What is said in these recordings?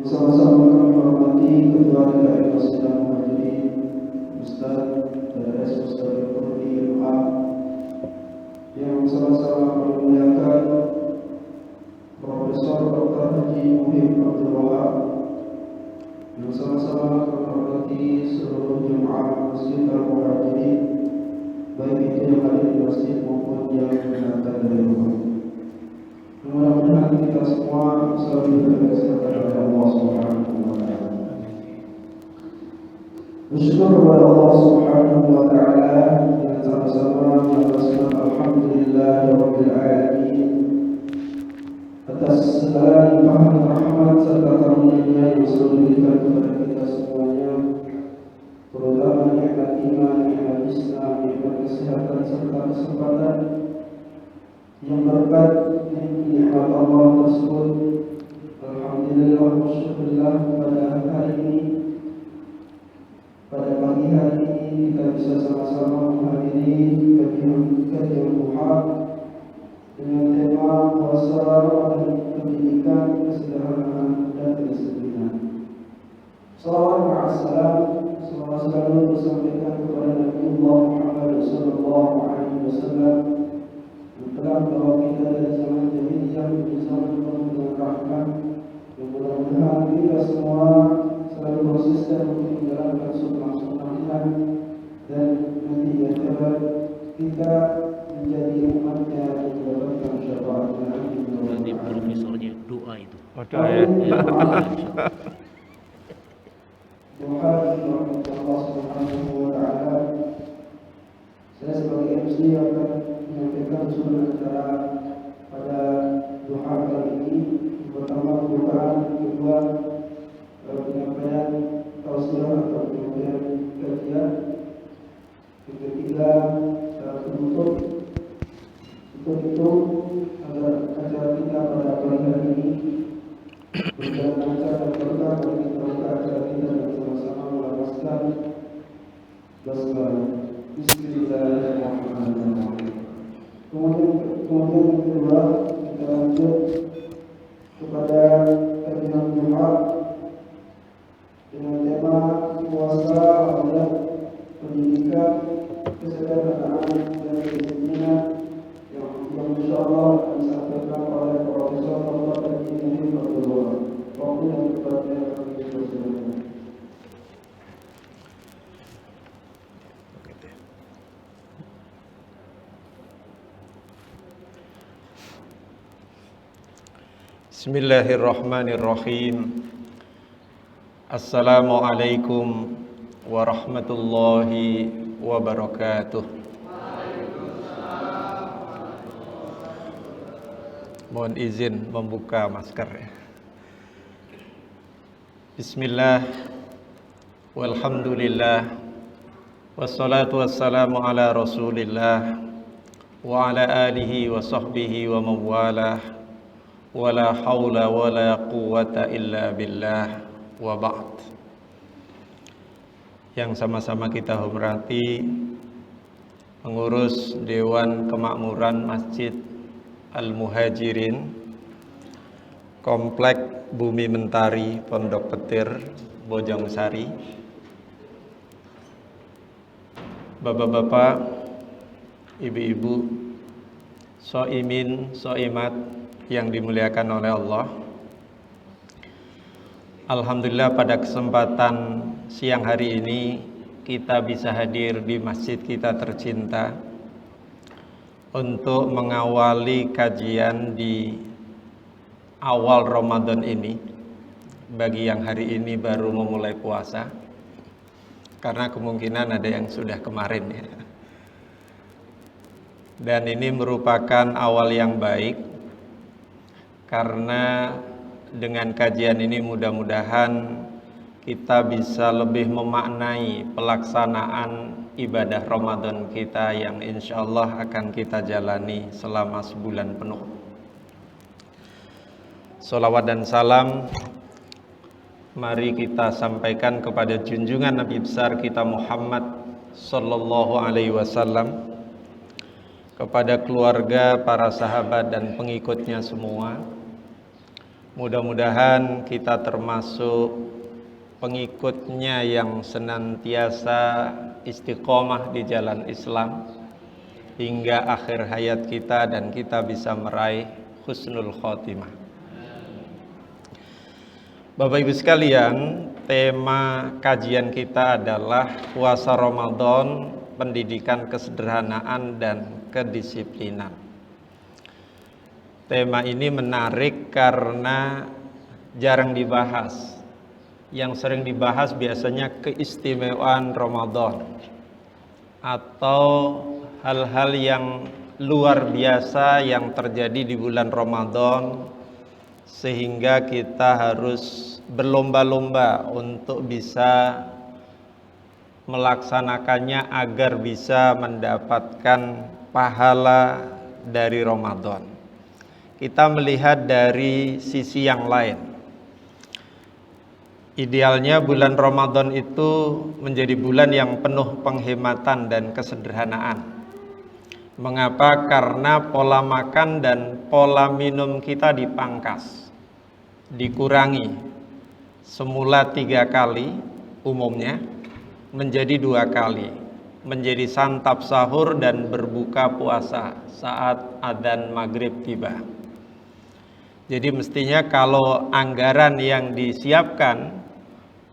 Sama-sama kami hormati Ketua DPR Masjid Al-Muhajirin Ustaz DRS Ustaz Al-Qurdi Al-Am, yang sama-sama kami muliakan Profesor Dr. Haji Muhib Abdul Wahab, yang sama-sama kami hormati seluruh jemaah Masjid Al-Muhajirin, baik itu yang ada di masjid maupun yang datang dari rumah. Mudah-mudahan kita semua selalu diberi kesehatan oleh Allah Subhanahu wa taala. Bersyukur kepada Allah Subhanahu wa taala dan sama-sama mengucapkan alhamdulillahirabbil alamin atas segala limpahan rahmat serta karunia yang selalu diberikan kepada kita semuanya, terutama nikmat iman, nikmat Islam, nikmat kesehatan serta kesempatan yang berkat nikmat Allah tersebut. Alhamdulillah wa syukurillah, pada hari ini, pada pagi hari ini kita bisa sama-sama menghadiri kajian duha dengan tema puasa Ramadan, pendidikan, kesederhanaan dan kedisiplinan. Salawat ma'assalam, selawat selalu disampaikan kepada Nabi Muhammad sallallahu alaihi wasallam yang telah membawa kita dari zaman jahiliyah menuju zaman penuh dengan rahmat. Mudah-mudahan kita semua selalu konsisten untuk menjalankan sunnah-sunnahnya dan nanti di akhirat kita menjadi umatnya yang mendapatkan syafaatnya. Nanti profesornya doa itu. Doa ya. Doa kepada Allah Subhanahu wa taala. Saya sebagai MC akan menyampaikan usul acara pada doa kali ini. Pertama pembukaan, kedua penyampaian tausiah atau penyampaian kajian, ketiga penutup. Untuk itu agar acara kita pada pagi hari ini berjalan lancar dan berkah bagi kita acara kita dan sama-sama melapaskan basmalah. Bismillahirrahmanirrahim. Kemudian yang kedua kita lanjut kepada kajian duha dengan tema puasa Ramadan, pendidikan, kesederhanaan dan kedisiplinan yang insyaallah akan disampaikan oleh Profesor Dr. Haji Muhib Abdul Wahab. Waktu yang tepatnya akan dipersilakan. Bismillahirrahmanirrahim. Assalamualaikum warahmatullahi wabarakatuh. Mohon izin membuka masker. Bismillah, walhamdulillah, wassalatu wassalamu ala rasulillah wa ala alihi wa sahbihi wa mawalah. Wala haula wala quwata illa billah, wa ba'd. Yang sama-sama kita hormati pengurus Dewan Kemakmuran Masjid Al-Muhajirin Komplek Bumi Mentari Pondok Petir Bojongsari, bapak-bapak, ibu-ibu, soimin, soimat yang dimuliakan oleh Allah. Alhamdulillah pada kesempatan siang hari ini kita bisa hadir di masjid kita tercinta untuk mengawali kajian di awal Ramadan ini bagi yang hari ini baru memulai puasa, karena kemungkinan ada yang sudah kemarin ya. Dan ini merupakan awal yang baik, karena dengan kajian ini mudah-mudahan kita bisa lebih memaknai pelaksanaan ibadah Ramadan kita yang insya Allah akan kita jalani selama sebulan penuh. Salawat dan salam mari kita sampaikan kepada junjungan Nabi besar kita Muhammad sallallahu alaihi wasallam, kepada keluarga, para sahabat dan pengikutnya semua, Mudah-mudahan kita termasuk pengikutnya yang senantiasa istiqomah di jalan Islam hingga akhir hayat kita dan kita bisa meraih husnul khotimah. Bapak Ibu sekalian, tema kajian kita adalah puasa Ramadan, pendidikan kesederhanaan dan kedisiplinan. Tema ini menarik karena jarang dibahas. Yang sering dibahas biasanya keistimewaan Ramadan atau hal-hal yang luar biasa yang terjadi di bulan Ramadan sehingga kita harus berlomba-lomba untuk bisa melaksanakannya agar bisa mendapatkan pahala dari Ramadan. Kita melihat dari sisi yang lain. Idealnya bulan Ramadan itu menjadi bulan yang penuh penghematan dan kesederhanaan. Mengapa? Karena pola makan dan pola minum kita dipangkas, dikurangi. Semula 3 kali umumnya menjadi 2 kali, menjadi santap sahur dan berbuka puasa saat adzan maghrib tiba. Jadi mestinya kalau anggaran yang disiapkan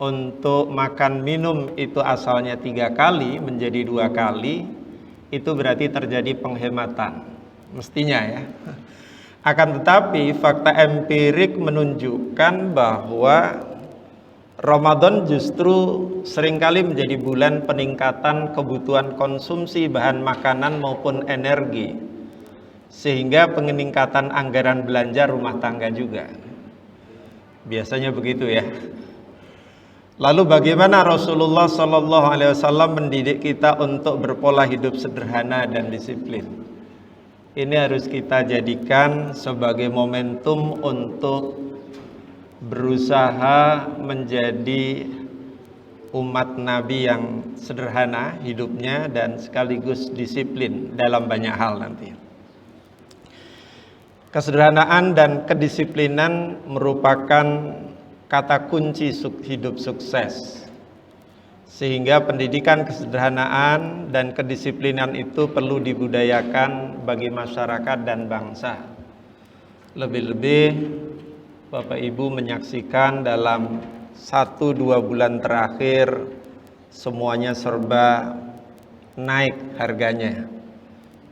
untuk makan minum itu asalnya 3 kali menjadi 2 kali, itu berarti terjadi penghematan. Mestinya ya. Akan tetapi fakta empirik menunjukkan bahwa Ramadan justru seringkali menjadi bulan peningkatan kebutuhan konsumsi bahan makanan maupun energi, sehingga peningkatan anggaran belanja rumah tangga juga. Biasanya begitu ya. Lalu bagaimana Rasulullah SAW mendidik kita untuk berpola hidup sederhana dan disiplin? Ini harus kita jadikan sebagai momentum untuk berusaha menjadi umat Nabi yang sederhana hidupnya dan sekaligus disiplin dalam banyak hal nanti. Kesederhanaan dan kedisiplinan merupakan kata kunci hidup sukses. Sehingga pendidikan kesederhanaan dan kedisiplinan itu perlu dibudayakan bagi masyarakat dan bangsa. Lebih-lebih Bapak Ibu menyaksikan dalam 1-2 bulan terakhir semuanya serba naik harganya.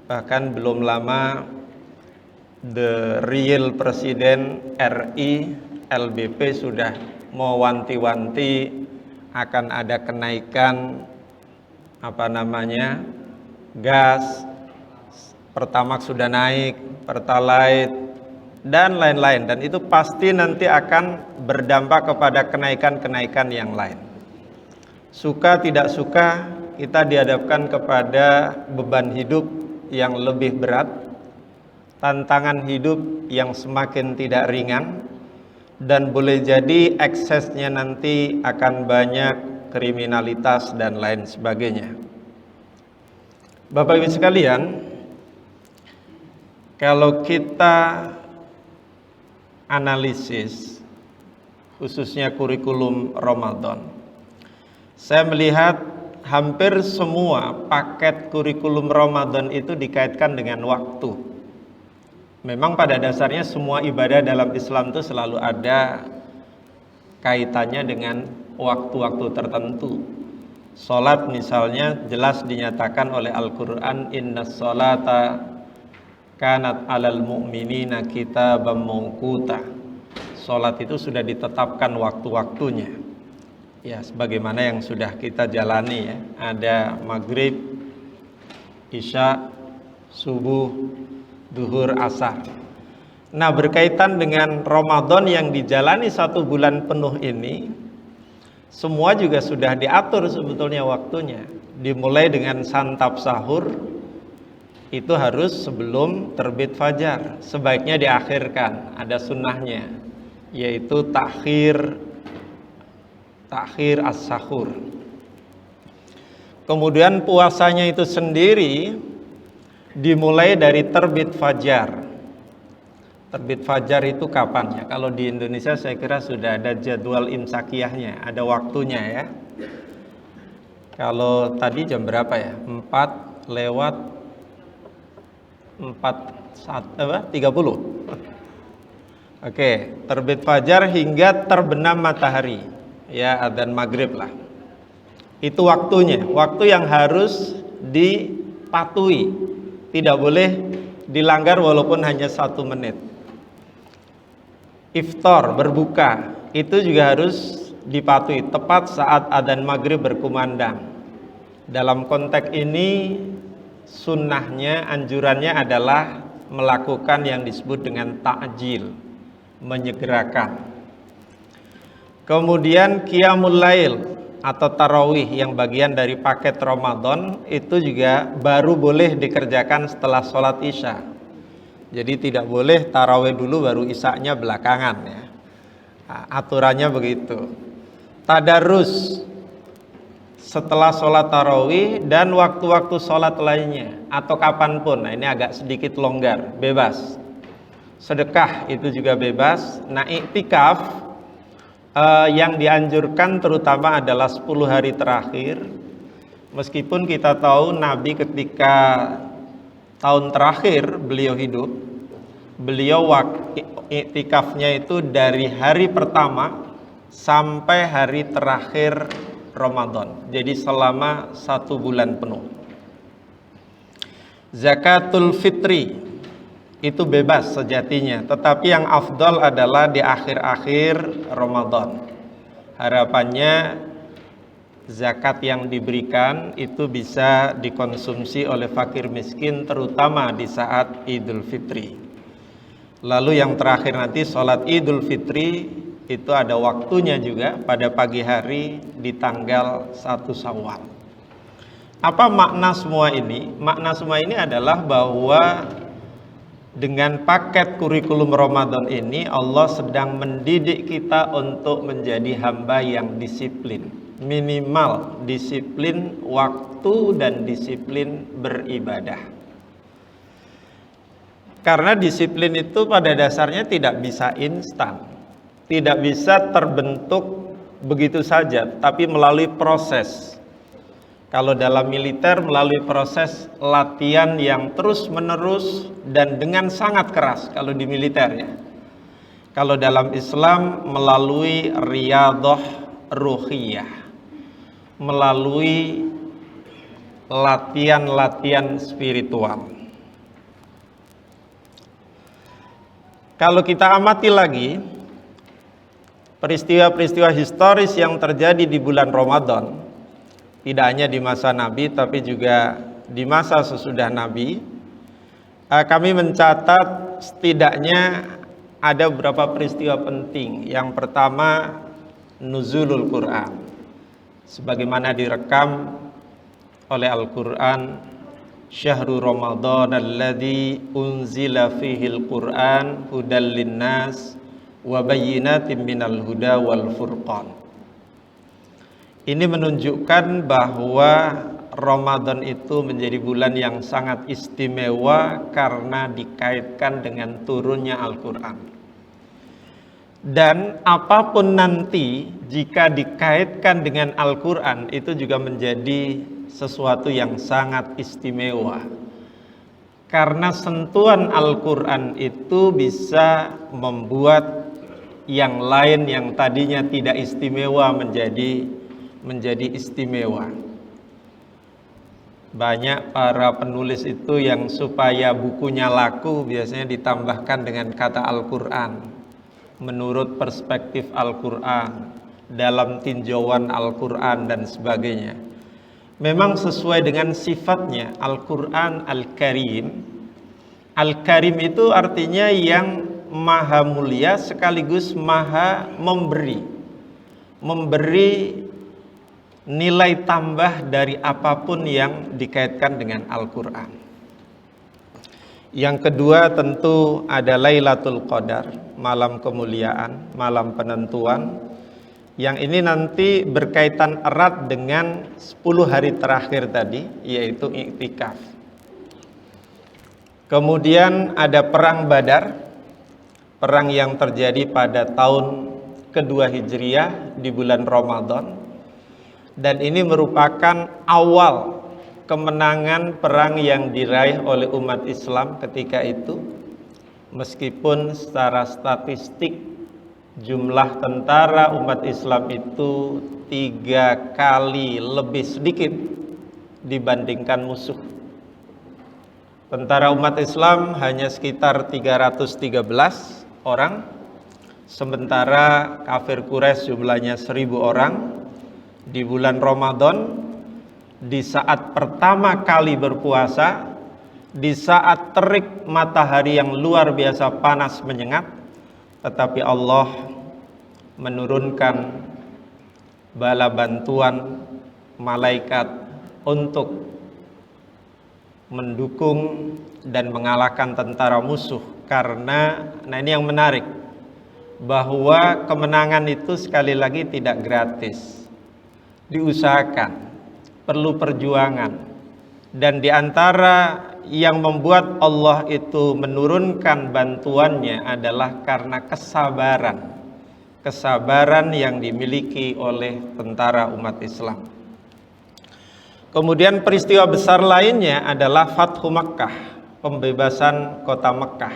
Bahkan belum lama the real Presiden RI LBP sudah mewanti-wanti akan ada kenaikan gas, Pertamax sudah naik, Pertalite dan lain-lain, dan itu pasti nanti akan berdampak kepada kenaikan-kenaikan yang lain. Suka tidak suka kita dihadapkan kepada beban hidup yang lebih berat, tantangan hidup yang semakin tidak ringan, dan boleh jadi eksesnya nanti akan banyak kriminalitas dan lain sebagainya. Bapak Ibu sekalian, kalau kita analisis khususnya kurikulum Ramadan, saya melihat hampir semua paket kurikulum Ramadan itu dikaitkan dengan waktu. Memang pada dasarnya semua ibadah dalam Islam itu selalu ada kaitannya dengan waktu-waktu tertentu. Salat misalnya jelas dinyatakan oleh Al-Quran, innas salata kanat alal mu'minina kitaban mawquta. Salat itu sudah ditetapkan waktu-waktunya. Ya, sebagaimana yang sudah kita jalani ya. Ada maghrib, isya, subuh, duhur, asar. Nah, berkaitan dengan Ramadan yang dijalani 1 bulan penuh ini, semua juga sudah diatur sebetulnya waktunya. Dimulai dengan santap sahur, itu harus sebelum terbit fajar. Sebaiknya diakhirkan, ada sunnahnya, yaitu takhir as-sahur. Kemudian puasanya itu sendiri dimulai dari terbit fajar. Terbit fajar itu kapan ya? Kalau di Indonesia saya kira sudah ada jadwal imsakiyahnya, ada waktunya ya. Kalau tadi jam berapa ya? 4 lewat 30. Oke, terbit fajar hingga terbenam matahari. Ya, adzan maghrib lah. Itu waktunya, waktu yang harus dipatuhi. Tidak boleh dilanggar walaupun hanya 1 menit. Iftar, berbuka, itu juga harus dipatuhi tepat saat adzan maghrib berkumandang. Dalam konteks ini sunnahnya, anjurannya adalah melakukan yang disebut dengan ta'jil, menyegerakan. Kemudian qiyamul lail atau tarawih yang bagian dari paket Ramadan itu juga baru boleh dikerjakan setelah sholat isya. Jadi tidak boleh tarawih dulu baru isyanya belakangan ya. Nah, aturannya begitu. Tadarus setelah sholat tarawih dan waktu-waktu sholat lainnya atau kapanpun. Nah ini agak sedikit longgar, bebas. Sedekah itu juga bebas. Nah iktikaf yang dianjurkan terutama adalah 10 hari terakhir. Meskipun kita tahu Nabi ketika tahun terakhir beliau hidup, beliau iktikafnya itu dari hari pertama sampai hari terakhir Ramadan. Jadi selama 1 bulan penuh. Zakatul fitri itu bebas sejatinya, tetapi yang afdal adalah di akhir-akhir Ramadan. Harapannya zakat yang diberikan itu bisa dikonsumsi oleh fakir miskin terutama di saat Idul Fitri. Lalu yang terakhir nanti sholat Idul Fitri itu ada waktunya juga pada pagi hari di tanggal 1 Syawal. Apa makna semua ini? Makna semua ini adalah bahwa dengan paket kurikulum Ramadan ini Allah sedang mendidik kita untuk menjadi hamba yang disiplin. Minimal disiplin waktu dan disiplin beribadah. Karena disiplin itu pada dasarnya tidak bisa instan, tidak bisa terbentuk begitu saja, tapi melalui proses. Kalau dalam militer melalui proses latihan yang terus menerus dan dengan sangat keras kalau di militer ya. Kalau dalam Islam melalui riyadhah ruhiyah, melalui latihan-latihan spiritual. Kalau kita amati lagi peristiwa-peristiwa historis yang terjadi di bulan Ramadan, tidak hanya di masa Nabi tapi juga di masa sesudah Nabi, kami mencatat setidaknya ada beberapa peristiwa penting. Yang pertama, nuzulul Quran, sebagaimana direkam oleh Al-Quran, Syahrul Ramadan alladzi unzila fihil Quran hudal linnas wa bayyinatin minal huda wal furqan. Ini menunjukkan bahwa Ramadan itu menjadi bulan yang sangat istimewa karena dikaitkan dengan turunnya Al-Quran. Dan apapun nanti jika dikaitkan dengan Al-Quran itu juga menjadi sesuatu yang sangat istimewa. Karena sentuhan Al-Quran itu bisa membuat yang lain yang tadinya tidak istimewa menjadi istimewa. Banyak para penulis itu yang supaya bukunya laku biasanya ditambahkan dengan kata Al-Quran, menurut perspektif Al-Quran, dalam tinjauan Al-Quran dan sebagainya. Memang sesuai dengan sifatnya Al-Quran Al-Karim. Al-Karim itu artinya yang maha mulia sekaligus maha memberi nilai tambah dari apapun yang dikaitkan dengan Al-Quran. Yang kedua tentu ada Lailatul Qadar, malam kemuliaan, malam penentuan. Yang ini nanti berkaitan erat dengan 10 hari terakhir tadi, yaitu iktikaf. Kemudian ada perang Badar, perang yang terjadi pada tahun kedua Hijriah di bulan Ramadan, dan ini merupakan awal kemenangan perang yang diraih oleh umat Islam ketika itu. Meskipun secara statistik jumlah tentara umat Islam itu 3 kali lebih sedikit dibandingkan musuh. Tentara umat Islam hanya sekitar 313 orang, sementara kafir Quraisy jumlahnya 1000 orang. Di bulan Ramadan, di saat pertama kali berpuasa, di saat terik matahari yang luar biasa panas menyengat, tetapi Allah menurunkan bala bantuan malaikat untuk mendukung dan mengalahkan tentara musuh. Karena, nah ini yang menarik, bahwa kemenangan itu sekali lagi tidak gratis, diusahakan, perlu perjuangan. Dan diantara yang membuat Allah itu menurunkan bantuannya adalah karena kesabaran yang dimiliki oleh tentara umat Islam. Kemudian peristiwa besar lainnya adalah Fathu Makkah, pembebasan kota Mekkah,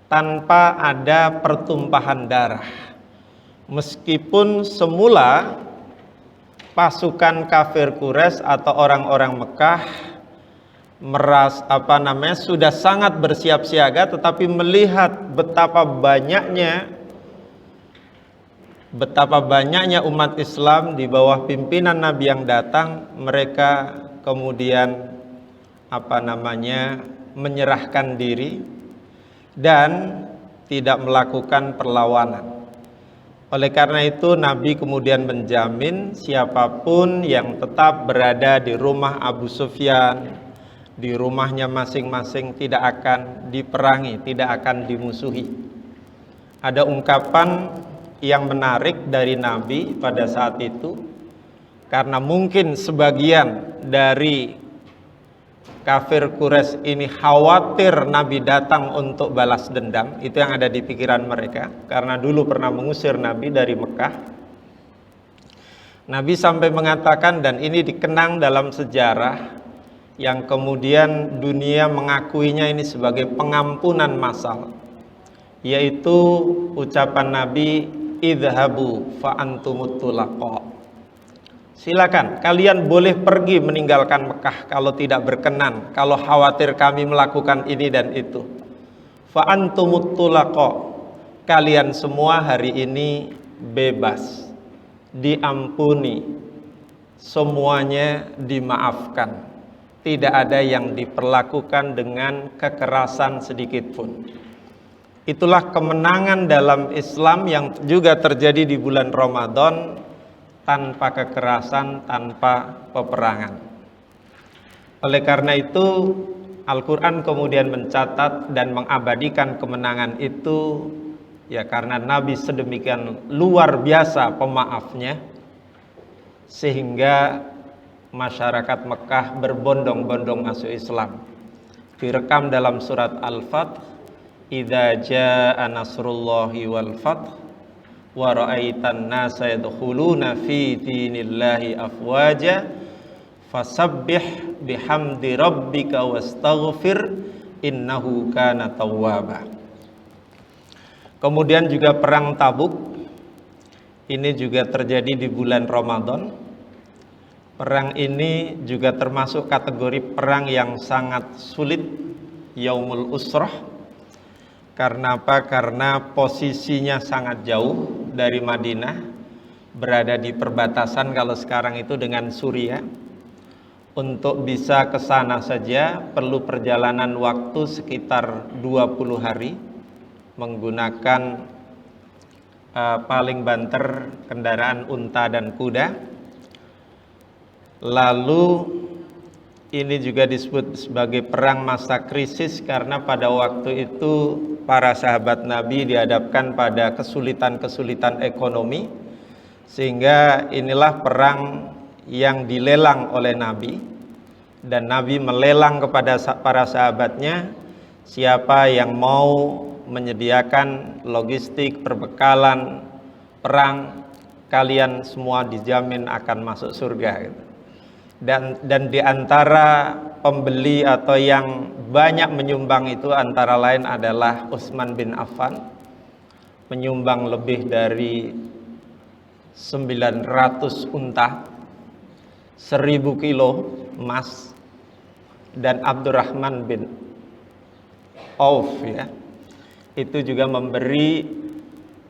tanpa ada pertumpahan darah. Meskipun semula pasukan kafir Quraisy atau orang-orang Mekah sudah sangat bersiap siaga, tetapi melihat betapa banyaknya umat Islam di bawah pimpinan Nabi yang datang, mereka kemudian menyerahkan diri dan tidak melakukan perlawanan. Oleh karena itu Nabi kemudian menjamin siapapun yang tetap berada di rumah Abu Sufyan, di rumahnya masing-masing, tidak akan diperangi, tidak akan dimusuhi. Ada ungkapan yang menarik dari Nabi pada saat itu, karena mungkin sebagian dari kafir Quraisy ini khawatir Nabi datang untuk balas dendam. Itu yang ada di pikiran mereka, karena dulu pernah mengusir Nabi dari Mekah. Nabi sampai mengatakan, dan ini dikenang dalam sejarah, yang kemudian dunia mengakuinya ini sebagai pengampunan massal, yaitu ucapan Nabi, idhabu fa antumut tulaqa. Silakan, kalian boleh pergi meninggalkan Mekah kalau tidak berkenan, kalau khawatir kami melakukan ini dan itu. Fa antumut tulaqa, kalian semua hari ini bebas, diampuni, semuanya dimaafkan. Tidak ada yang diperlakukan dengan kekerasan sedikit pun. Itulah kemenangan dalam Islam yang juga terjadi di bulan Ramadan, tanpa kekerasan, tanpa peperangan. Oleh karena itu Al-Quran kemudian mencatat dan mengabadikan kemenangan itu, ya karena Nabi sedemikian luar biasa pemaafnya, sehingga masyarakat Mekah berbondong-bondong masuk Islam. Direkam dalam surat Al-Fath, idza jaa nasrullahi wal fath wa ra'aitan nasa yadkhuluna fi dinillahi afwaja fasabbih bihamdi rabbika wastaghfir innahu kana tawwaba. Kemudian juga perang Tabuk, ini juga terjadi di bulan Ramadan. Perang ini juga termasuk kategori perang yang sangat sulit, yaumul usrah. Karena apa? Karena posisinya sangat jauh dari Madinah, berada di perbatasan kalau sekarang itu dengan Suriah. Untuk bisa ke sana saja perlu perjalanan waktu sekitar 20 hari menggunakan paling banter kendaraan unta dan kuda. Lalu ini juga disebut sebagai perang masa krisis, karena pada waktu itu para sahabat Nabi dihadapkan pada kesulitan-kesulitan ekonomi, sehingga inilah perang yang dilelang oleh Nabi, dan Nabi melelang kepada para sahabatnya, siapa yang mau menyediakan logistik, perbekalan, perang, kalian semua dijamin akan masuk surga gitu. Dan di antara pembeli atau yang banyak menyumbang itu antara lain adalah Utsman bin Affan, menyumbang lebih dari 900 unta, 1000 kilo emas, dan Abdurrahman bin Auf ya, itu juga memberi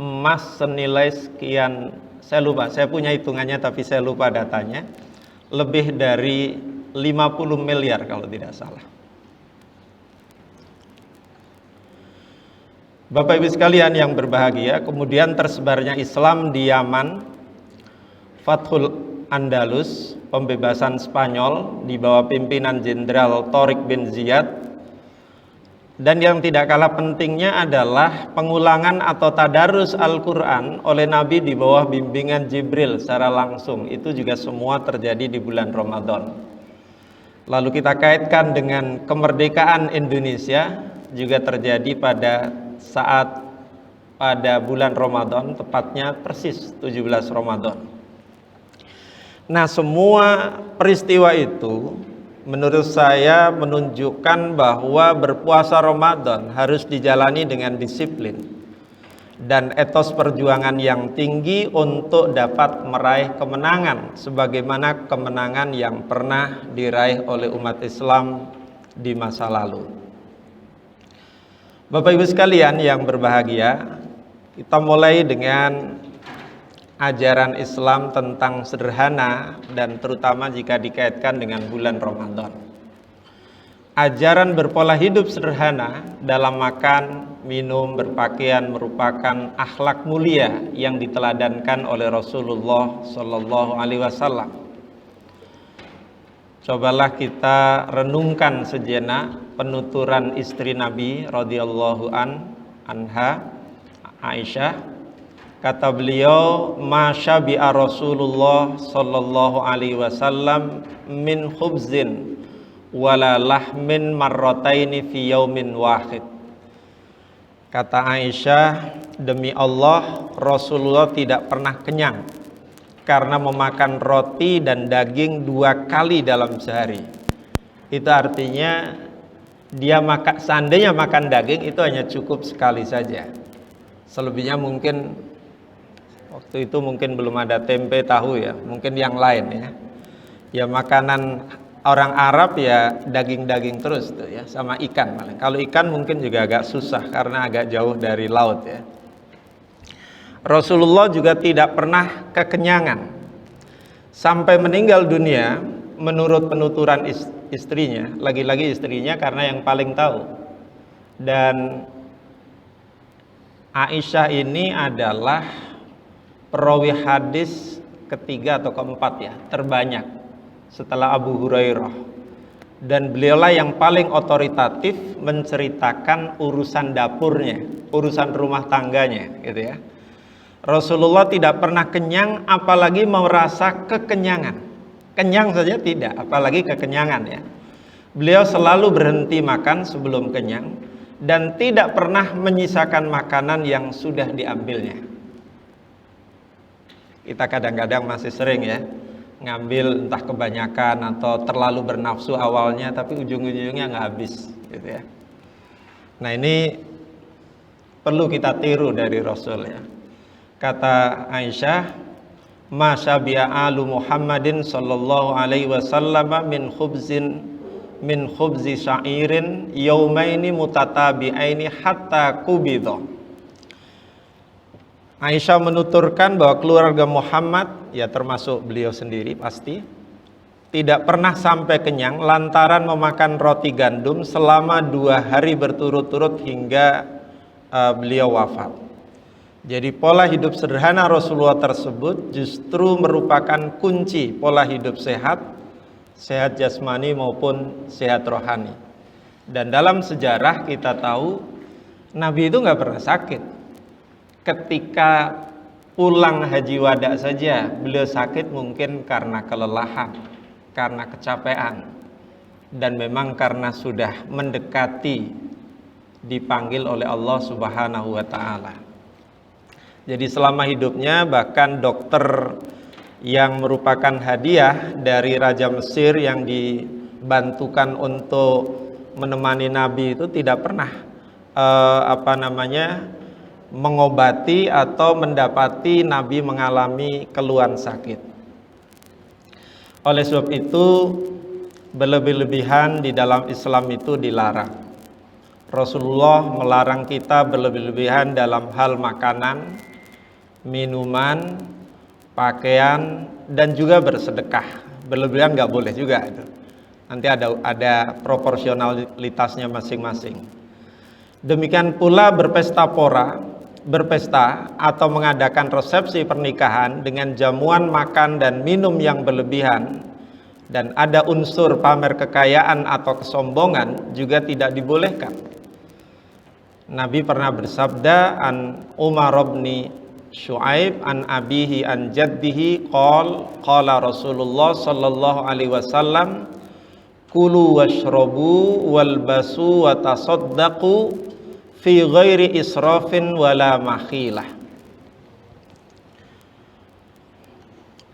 emas senilai sekian, saya lupa, saya punya hitungannya tapi saya lupa datanya, lebih dari 50 miliar kalau tidak salah. Bapak Ibu sekalian yang berbahagia, kemudian tersebarnya Islam di Yaman, Fathul Andalus, pembebasan Spanyol di bawah pimpinan Jenderal Tariq bin Ziyad. Dan yang tidak kalah pentingnya adalah pengulangan atau tadarus Al-Quran oleh Nabi di bawah bimbingan Jibril secara langsung. Itu juga semua terjadi di bulan Ramadan. Lalu kita kaitkan dengan kemerdekaan Indonesia, juga terjadi pada bulan Ramadan, tepatnya persis 17 Ramadan. Nah, semua peristiwa itu menurut saya menunjukkan bahwa berpuasa Ramadan harus dijalani dengan disiplin dan etos perjuangan yang tinggi untuk dapat meraih kemenangan sebagaimana kemenangan yang pernah diraih oleh umat Islam di masa lalu. Bapak Ibu sekalian yang berbahagia, kita mulai dengan ajaran Islam tentang sederhana dan terutama jika dikaitkan dengan bulan Ramadan. Ajaran berpola hidup sederhana dalam makan, minum, berpakaian merupakan akhlak mulia yang diteladankan oleh Rasulullah Shallallahu Alaihi Wasallam. Cobalah kita renungkan sejenak penuturan istri Nabi radhiyallahu anha, Aisyah. Kata beliau, "Masyabi'a Rasulullah sallallahu alaihi wasallam min khubzin wala lahmin marrataini fi yaumin wahid." Kata Aisyah, demi Allah, Rasulullah tidak pernah kenyang karena memakan roti dan daging 2 kali dalam sehari. Itu artinya dia seandainya makan daging itu hanya cukup sekali saja. Selebihnya mungkin waktu itu mungkin belum ada tempe tahu ya, mungkin yang lain ya. Ya makanan orang Arab ya daging-daging terus tuh ya, sama ikan malah. Kalau ikan mungkin juga agak susah karena agak jauh dari laut ya. Rasulullah juga tidak pernah kekenyangan sampai meninggal dunia menurut penuturan istrinya, lagi-lagi istrinya karena yang paling tahu. Dan Aisyah ini adalah perawi hadis ketiga atau keempat ya, terbanyak setelah Abu Hurairah. Dan beliaulah yang paling otoritatif menceritakan urusan dapurnya, urusan rumah tangganya gitu ya. Rasulullah tidak pernah kenyang apalagi merasa kekenyangan. Kenyang saja tidak, apalagi kekenyangan ya. Beliau selalu berhenti makan sebelum kenyang dan tidak pernah menyisakan makanan yang sudah diambilnya. Kita kadang-kadang masih sering ya ngambil entah kebanyakan atau terlalu bernafsu awalnya tapi ujung-ujungnya nggak habis gitu ya. Nah ini perlu kita tiru dari Rasul ya. Kata Aisyah, "Ma syabi'a alu Muhammadin sallallahu alaihi wasallam min khubzi sya'irin yaumaini mutatabi'aini hatta qubidha." Aisyah menuturkan bahwa keluarga Muhammad, ya termasuk beliau sendiri pasti, tidak pernah sampai kenyang lantaran memakan roti gandum selama 2 hari berturut-turut hingga beliau wafat. Jadi pola hidup sederhana Rasulullah tersebut justru merupakan kunci pola hidup sehat jasmani maupun sehat rohani. Dan dalam sejarah kita tahu Nabi itu nggak pernah sakit. Ketika pulang haji wada saja beliau sakit mungkin karena kelelahan, karena kecapean, dan memang karena sudah mendekati dipanggil oleh Allah Subhanahu wa taala. Jadi selama hidupnya bahkan dokter yang merupakan hadiah dari Raja Mesir yang dibantukan untuk menemani Nabi itu tidak pernah mengobati atau mendapati Nabi mengalami keluhan sakit. Oleh sebab itu berlebih-lebihan di dalam Islam itu dilarang. Rasulullah melarang kita berlebih-lebihan dalam hal makanan, minuman, pakaian, dan juga bersedekah. Berlebihan nggak boleh juga itu. Nanti ada proporsionalitasnya masing-masing. Demikian pula berpesta atau mengadakan resepsi pernikahan dengan jamuan makan dan minum yang berlebihan dan ada unsur pamer kekayaan atau kesombongan juga tidak dibolehkan. Nabi pernah bersabda, an Umar bin Shu'aib an abihi an jaddihi qala Rasulullah sallallahu alaihi wasallam kulu washrabu walbasu wa tasaddaqu fi ghairi israfin wala makhilah.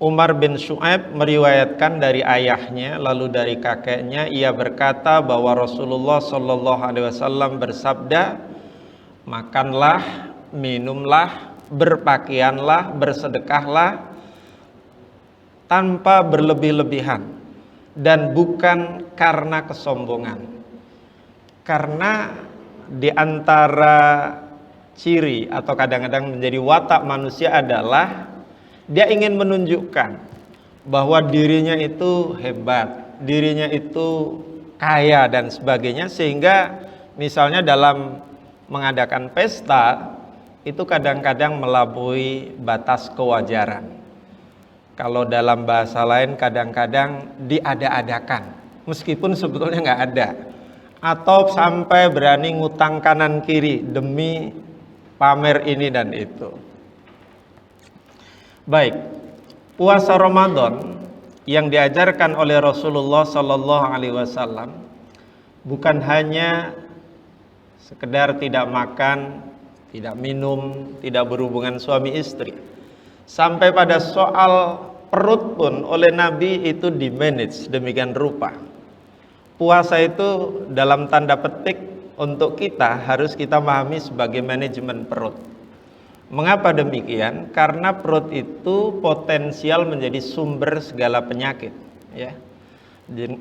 Umar bin Shu'aib meriwayatkan dari ayahnya lalu dari kakeknya, ia berkata bahwa Rasulullah sallallahu alaihi wasallam bersabda, makanlah, minumlah, berpakaianlah, bersedekahlah tanpa berlebih-lebihan dan bukan karena kesombongan. Karena di antara ciri atau kadang-kadang menjadi watak manusia adalah dia ingin menunjukkan bahwa dirinya itu hebat, dirinya itu kaya dan sebagainya, sehingga misalnya dalam mengadakan pesta itu kadang-kadang melampaui batas kewajaran. Kalau dalam bahasa lain kadang-kadang diada-adakan meskipun sebetulnya nggak ada, atau sampai berani ngutang kanan kiri demi pamer ini dan itu. Baik, puasa Ramadan yang diajarkan oleh Rasulullah Sallallahu Alaihi Wasallam bukan hanya sekedar tidak makan, tidak minum, tidak berhubungan suami istri. Sampai pada soal perut pun oleh Nabi itu di-manage demikian rupa. Puasa itu dalam tanda petik untuk kita harus kita pahami sebagai manajemen perut. Mengapa demikian? Karena perut itu potensial menjadi sumber segala penyakit, ya.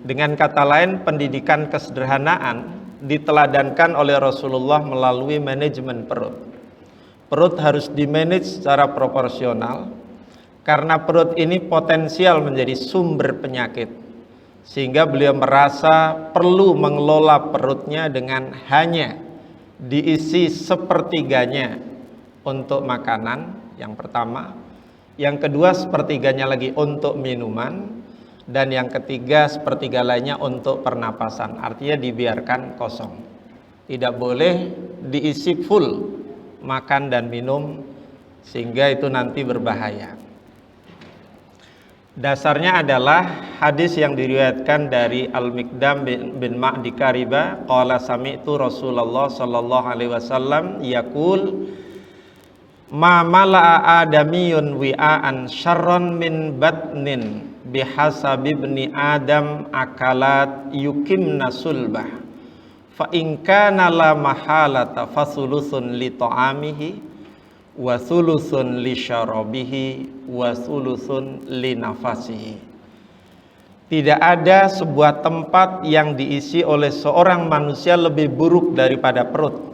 Dengan kata lain, pendidikan kesederhanaan diteladankan oleh Rasulullah melalui manajemen perut. Perut harus dimanage secara proporsional karena perut ini potensial menjadi sumber penyakit, sehingga beliau merasa perlu mengelola perutnya dengan hanya diisi sepertiganya untuk makanan, yang pertama, yang kedua sepertiganya lagi untuk minuman, dan yang ketiga sepertiga lainnya untuk pernapasan. Artinya dibiarkan kosong, tidak boleh diisi full makan dan minum, sehingga itu nanti berbahaya. Dasarnya adalah hadis yang diriwayatkan dari Al-Miqdam bin Ma'di Kariba, qala sami'tu Rasulullah sallallahu alaihi wasallam yaqul ma mala'a adamiyun wi'an syarron min batnin bihasabi ibni adam akalat yukimna sulbah fa in kana la mahalata fasulusun li ta'amihi wa sulusun li syarabihi wa sulusun li nafasihi. Tidak ada sebuah tempat yang diisi oleh seorang manusia lebih buruk daripada perut.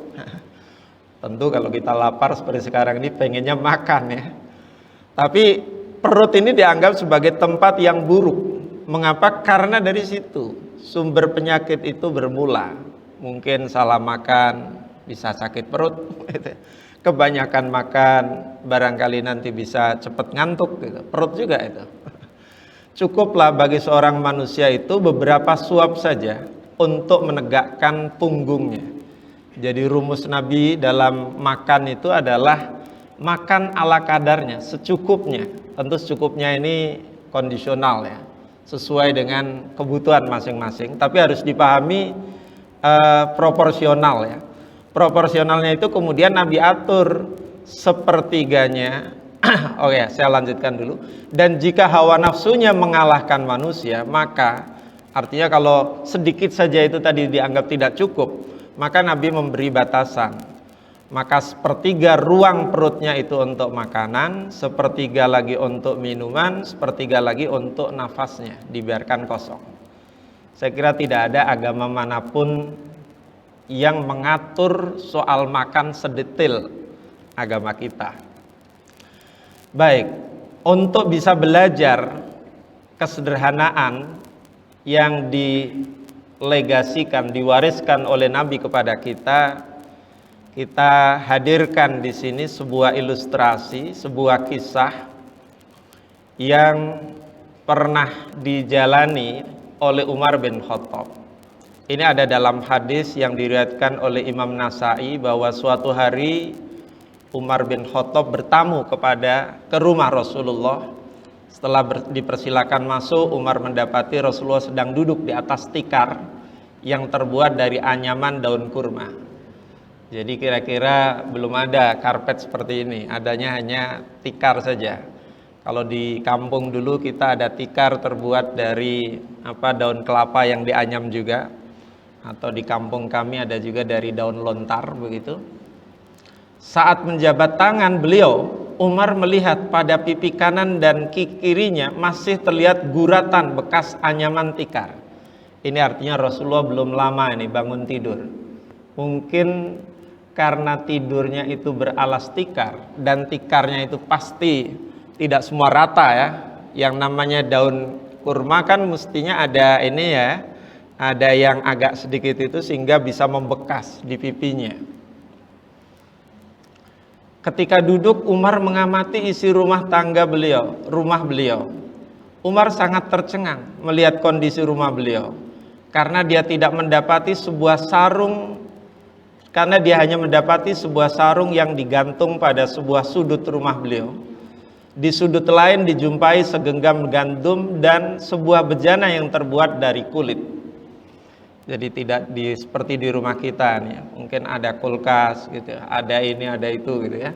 Tentu kalau kita lapar seperti sekarang ini pengennya makan, ya. Tapi perut ini dianggap sebagai tempat yang buruk. Mengapa? Karena dari situ sumber penyakit itu bermula. Mungkin salah makan bisa sakit perut. Kebanyakan makan barangkali nanti bisa cepat ngantuk gitu. Perut juga itu. Cukuplah bagi seorang manusia itu beberapa suap saja untuk menegakkan punggungnya. Jadi rumus Nabi dalam makan itu adalah makan ala kadarnya, secukupnya. Tentu secukupnya ini kondisional, ya, sesuai dengan kebutuhan masing-masing. Tapi harus dipahami proporsional, ya. Proporsionalnya itu kemudian Nabi atur sepertiganya. Oke, saya lanjutkan dulu. Dan jika hawa nafsunya mengalahkan manusia, maka artinya kalau sedikit saja itu tadi dianggap tidak cukup, maka Nabi memberi batasan. Maka sepertiga ruang perutnya itu untuk makanan, sepertiga lagi untuk minuman, sepertiga lagi untuk nafasnya, dibiarkan kosong. Saya kira tidak ada agama manapun yang mengatur soal makan sedetail agama kita. Baik, untuk bisa belajar kesederhanaan yang dilegasikan, diwariskan oleh Nabi kepada kita, kita hadirkan di sini sebuah ilustrasi, sebuah kisah yang pernah dijalani oleh Umar bin Khattab. Ini ada dalam hadis yang diriwayatkan oleh Imam Nasai bahwa suatu hari Umar bin Khattab bertamu ke rumah Rasulullah. Setelah dipersilakan masuk, Umar mendapati Rasulullah sedang duduk di atas tikar yang terbuat dari anyaman daun kurma. Jadi kira-kira belum ada karpet seperti ini, adanya hanya tikar saja. Kalau di kampung dulu kita ada tikar terbuat dari daun kelapa yang dianyam juga, atau di kampung kami ada juga dari daun lontar begitu. Saat menjabat tangan beliau, Umar melihat pada pipi kanan dan kirinya masih terlihat guratan bekas anyaman tikar. Ini artinya Rasulullah belum lama ini bangun tidur. Mungkin karena tidurnya itu beralas tikar, dan tikarnya itu pasti tidak semua rata ya. Yang namanya daun kurma kan mestinya ada ini ya, ada yang agak sedikit itu sehingga bisa membekas di pipinya. Ketika duduk, Umar mengamati isi rumah beliau. Umar sangat tercengang melihat kondisi rumah beliau, karena dia hanya mendapati sebuah sarung yang digantung pada sebuah sudut rumah beliau. Di sudut lain dijumpai segenggam gandum dan sebuah bejana yang terbuat dari kulit. Jadi tidak seperti di rumah kita nih, mungkin ada kulkas gitu, ada ini, ada itu gitu ya.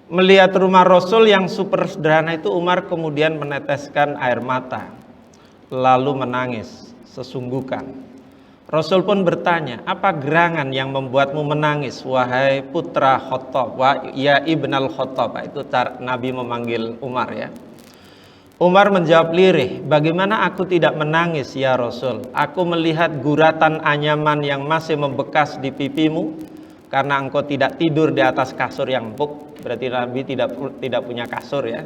Melihat rumah Rasul yang super sederhana itu, Umar kemudian meneteskan air mata, lalu menangis sesungguhkan. Rasul pun bertanya, apa gerangan yang membuatmu menangis, wahai putra Khattab, ya ibnal Khattab? Itu Nabi memanggil Umar ya. Umar menjawab lirih, bagaimana aku tidak menangis ya Rasul? Aku melihat guratan anyaman yang masih membekas di pipimu karena engkau tidak tidur di atas kasur yang empuk. Berarti Nabi tidak punya kasur ya.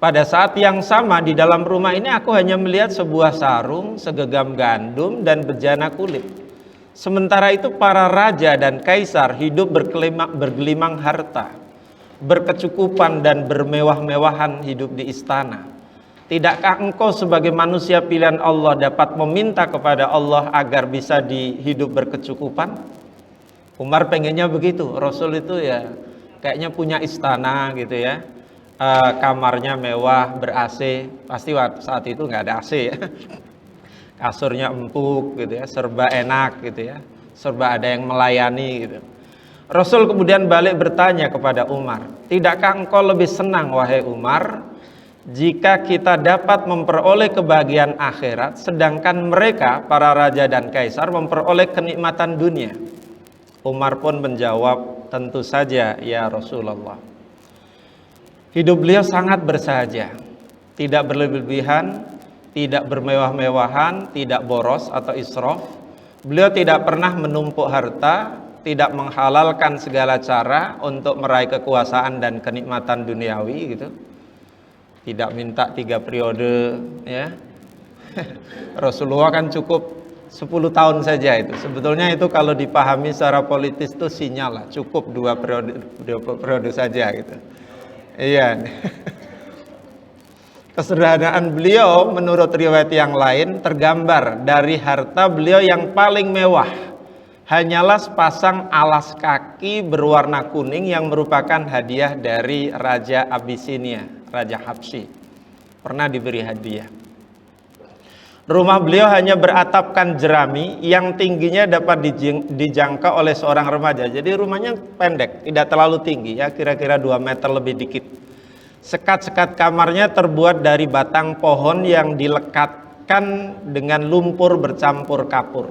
Pada saat yang sama di dalam rumah ini aku hanya melihat sebuah sarung, segenggam gandum dan bejana kulit. Sementara itu para raja dan kaisar hidup bergelimang harta, berkecukupan dan bermewah-mewahan hidup di istana. Tidakkah engkau sebagai manusia pilihan Allah dapat meminta kepada Allah agar bisa hidup berkecukupan? Umar pengennya begitu. Rasul itu ya kayaknya punya istana gitu ya, kamarnya mewah, ber-AC. Pasti saat itu nggak ada AC ya. Kasurnya empuk gitu ya, serba enak gitu ya, serba ada yang melayani gitu. Rasul kemudian balik bertanya kepada Umar, tidakkah engkau lebih senang wahai Umar jika kita dapat memperoleh kebahagiaan akhirat, sedangkan mereka para raja dan kaisar memperoleh kenikmatan dunia? Umar pun menjawab, tentu saja ya Rasulullah. Hidup beliau sangat bersahaja, tidak berlebihan, tidak bermewah-mewahan, tidak boros atau israf. Beliau tidak pernah menumpuk harta, tidak menghalalkan segala cara untuk meraih kekuasaan dan kenikmatan duniawi gitu. Tidak minta 3 periode ya. Rasulullah kan cukup 10 tahun saja itu. Sebetulnya itu kalau dipahami secara politis itu sinyal lah, cukup 2 periode saja gitu. Iya. Kesederhanaan beliau menurut riwayat yang lain tergambar dari harta beliau yang paling mewah. Hanyalah sepasang alas kaki berwarna kuning yang merupakan hadiah dari Raja Abyssinia, Raja Habsyi. Pernah diberi hadiah. Rumah beliau hanya beratapkan jerami yang tingginya dapat dijangkau oleh seorang remaja. Jadi rumahnya pendek, tidak terlalu tinggi ya, kira-kira 2 meter lebih dikit. Sekat-sekat kamarnya terbuat dari batang pohon yang dilekatkan dengan lumpur bercampur kapur.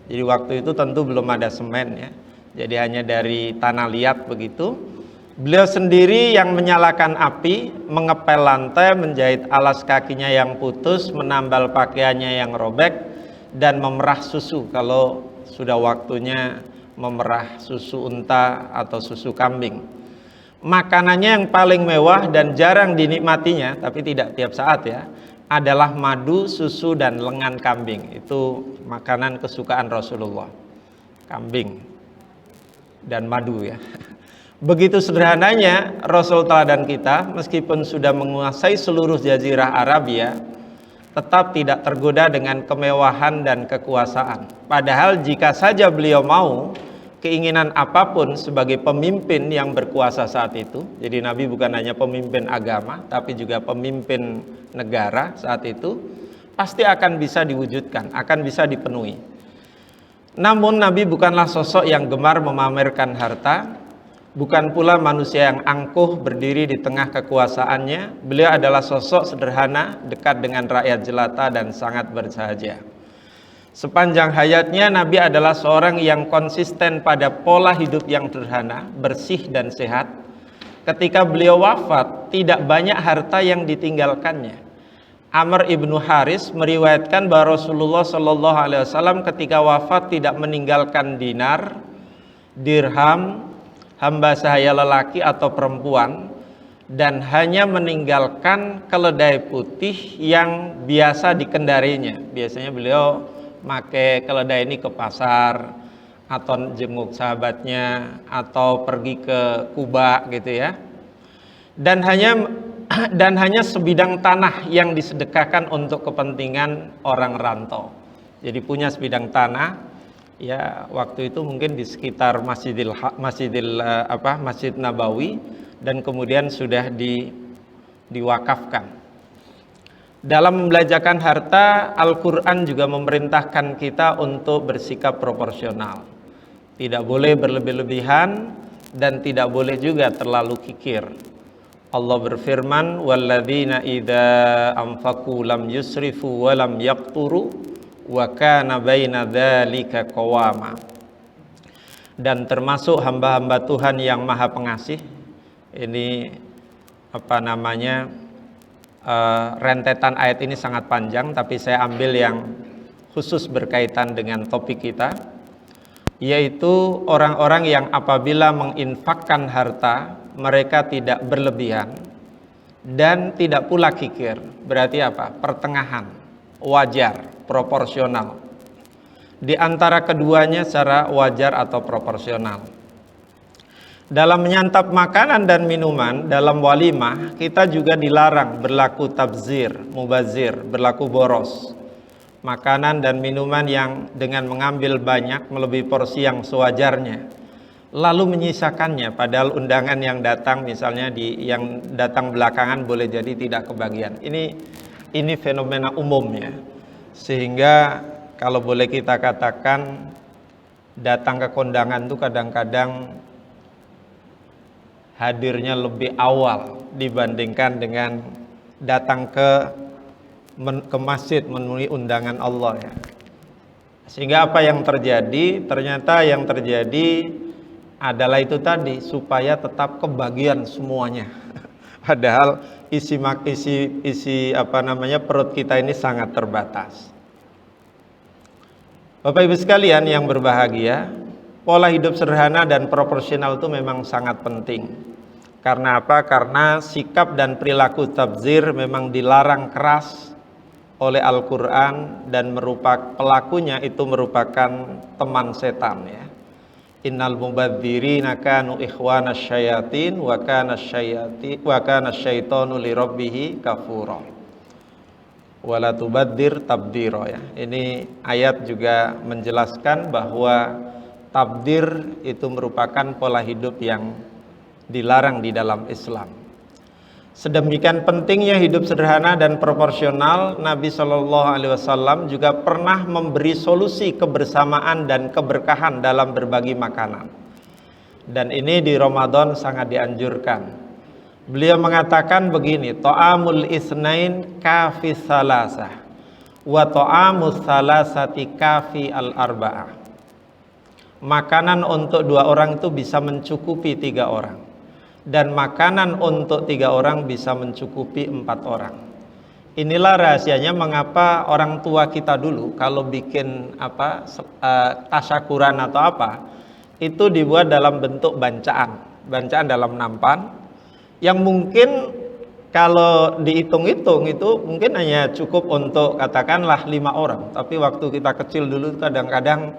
Jadi waktu itu tentu belum ada semen ya. Jadi hanya dari tanah liat begitu. Beliau sendiri yang menyalakan api, mengepel lantai, menjahit alas kakinya yang putus, menambal pakaiannya yang robek, dan memerah susu kalau sudah waktunya memerah susu unta atau susu kambing. Makanannya yang paling mewah dan jarang dinikmatinya, tapi tidak tiap saat ya, adalah madu, susu, dan lengan kambing. Itu makanan kesukaan Rasulullah, kambing dan madu ya. Begitu sederhananya Rasul teladan kita, meskipun sudah menguasai seluruh jazirah Arabia, tetap tidak tergoda dengan kemewahan dan kekuasaan. Padahal jika saja beliau mau, keinginan apapun sebagai pemimpin yang berkuasa saat itu, jadi Nabi bukan hanya pemimpin agama, tapi juga pemimpin negara saat itu, pasti akan bisa diwujudkan, akan bisa dipenuhi. Namun Nabi bukanlah sosok yang gemar memamerkan harta, bukan pula manusia yang angkuh berdiri di tengah kekuasaannya. Beliau adalah sosok sederhana, dekat dengan rakyat jelata dan sangat bersahaja. Sepanjang hayatnya Nabi adalah seorang yang konsisten pada pola hidup yang sederhana, bersih dan sehat. Ketika beliau wafat, tidak banyak harta yang ditinggalkannya. Amr ibnu Haris meriwayatkan bahwa Rasulullah SAW ketika wafat tidak meninggalkan dinar, dirham, hamba sahaya lelaki atau perempuan, dan hanya meninggalkan keledai putih yang biasa dikendarinya. Biasanya beliau pakai keledai ini ke pasar atau jenguk sahabatnya atau pergi ke Kuba gitu ya. Dan hanya sebidang tanah yang disedekahkan untuk kepentingan orang rantau. Jadi punya sebidang tanah. Ya, waktu itu mungkin di sekitar Masjid Nabawi, dan kemudian sudah diwakafkan. Dalam membelanjakan harta, Al-Quran juga memerintahkan kita untuk bersikap proporsional. Tidak boleh berlebih-lebihan dan tidak boleh juga terlalu kikir. Allah berfirman, "Walladzina idza anfaqu lam yusrifu wa lam yaqturu wa kana baina dzalika qawama." Dan termasuk hamba-hamba Tuhan yang Maha Pengasih. Ini rentetan ayat ini sangat panjang, tapi saya ambil yang khusus berkaitan dengan topik kita, yaitu orang-orang yang apabila menginfakkan harta, mereka tidak berlebihan dan tidak pula kikir. Berarti apa? Pertengahan, wajar, proporsional. Di antara keduanya secara wajar atau proporsional. Dalam menyantap makanan dan minuman dalam walimah, kita juga dilarang berlaku tabzir, mubazir, berlaku boros. Makanan dan minuman yang dengan mengambil banyak melebihi porsi yang sewajarnya, lalu menyisakannya, padahal undangan yang datang misalnya yang datang belakangan boleh jadi tidak kebagian. Ini fenomena umumnya. Sehingga kalau boleh kita katakan, datang ke kondangan itu kadang-kadang hadirnya lebih awal dibandingkan dengan datang ke masjid memenuhi undangan Allah ya. Sehingga apa yang terjadi? Ternyata yang terjadi adalah itu tadi, supaya tetap kebagian semuanya. Padahal isi perut kita ini sangat terbatas. Bapak Ibu sekalian yang berbahagia, pola hidup sederhana dan proporsional itu memang sangat penting. Karena apa? Karena sikap dan perilaku tabzir memang dilarang keras oleh Al-Quran, dan pelakunya itu merupakan teman setan ya. Innal mubadzirina kanu ikhwanas syayatin wa kana syaitanu li rabbih kafura. Wala tubadzir tabdira ya. Ini ayat juga menjelaskan bahwa tabdir itu merupakan pola hidup yang dilarang di dalam Islam. Sedemikian pentingnya hidup sederhana dan proporsional, Nabi Shallallahu Alaihi Wasallam juga pernah memberi solusi kebersamaan dan keberkahan dalam berbagi makanan. Dan ini di Ramadan sangat dianjurkan. Beliau mengatakan begini, ta'amul isnain kafi salasah, wa ta'amus salasati kafi al-arba'ah. Makanan untuk 2 orang itu bisa mencukupi 3 orang. Dan makanan untuk 3 orang bisa mencukupi 4 orang. Inilah rahasianya mengapa orang tua kita dulu kalau bikin tasyakuran atau apa, itu dibuat dalam bentuk bancaan dalam nampan, yang mungkin kalau dihitung-hitung itu mungkin hanya cukup untuk katakanlah 5 orang. Tapi waktu kita kecil dulu kadang-kadang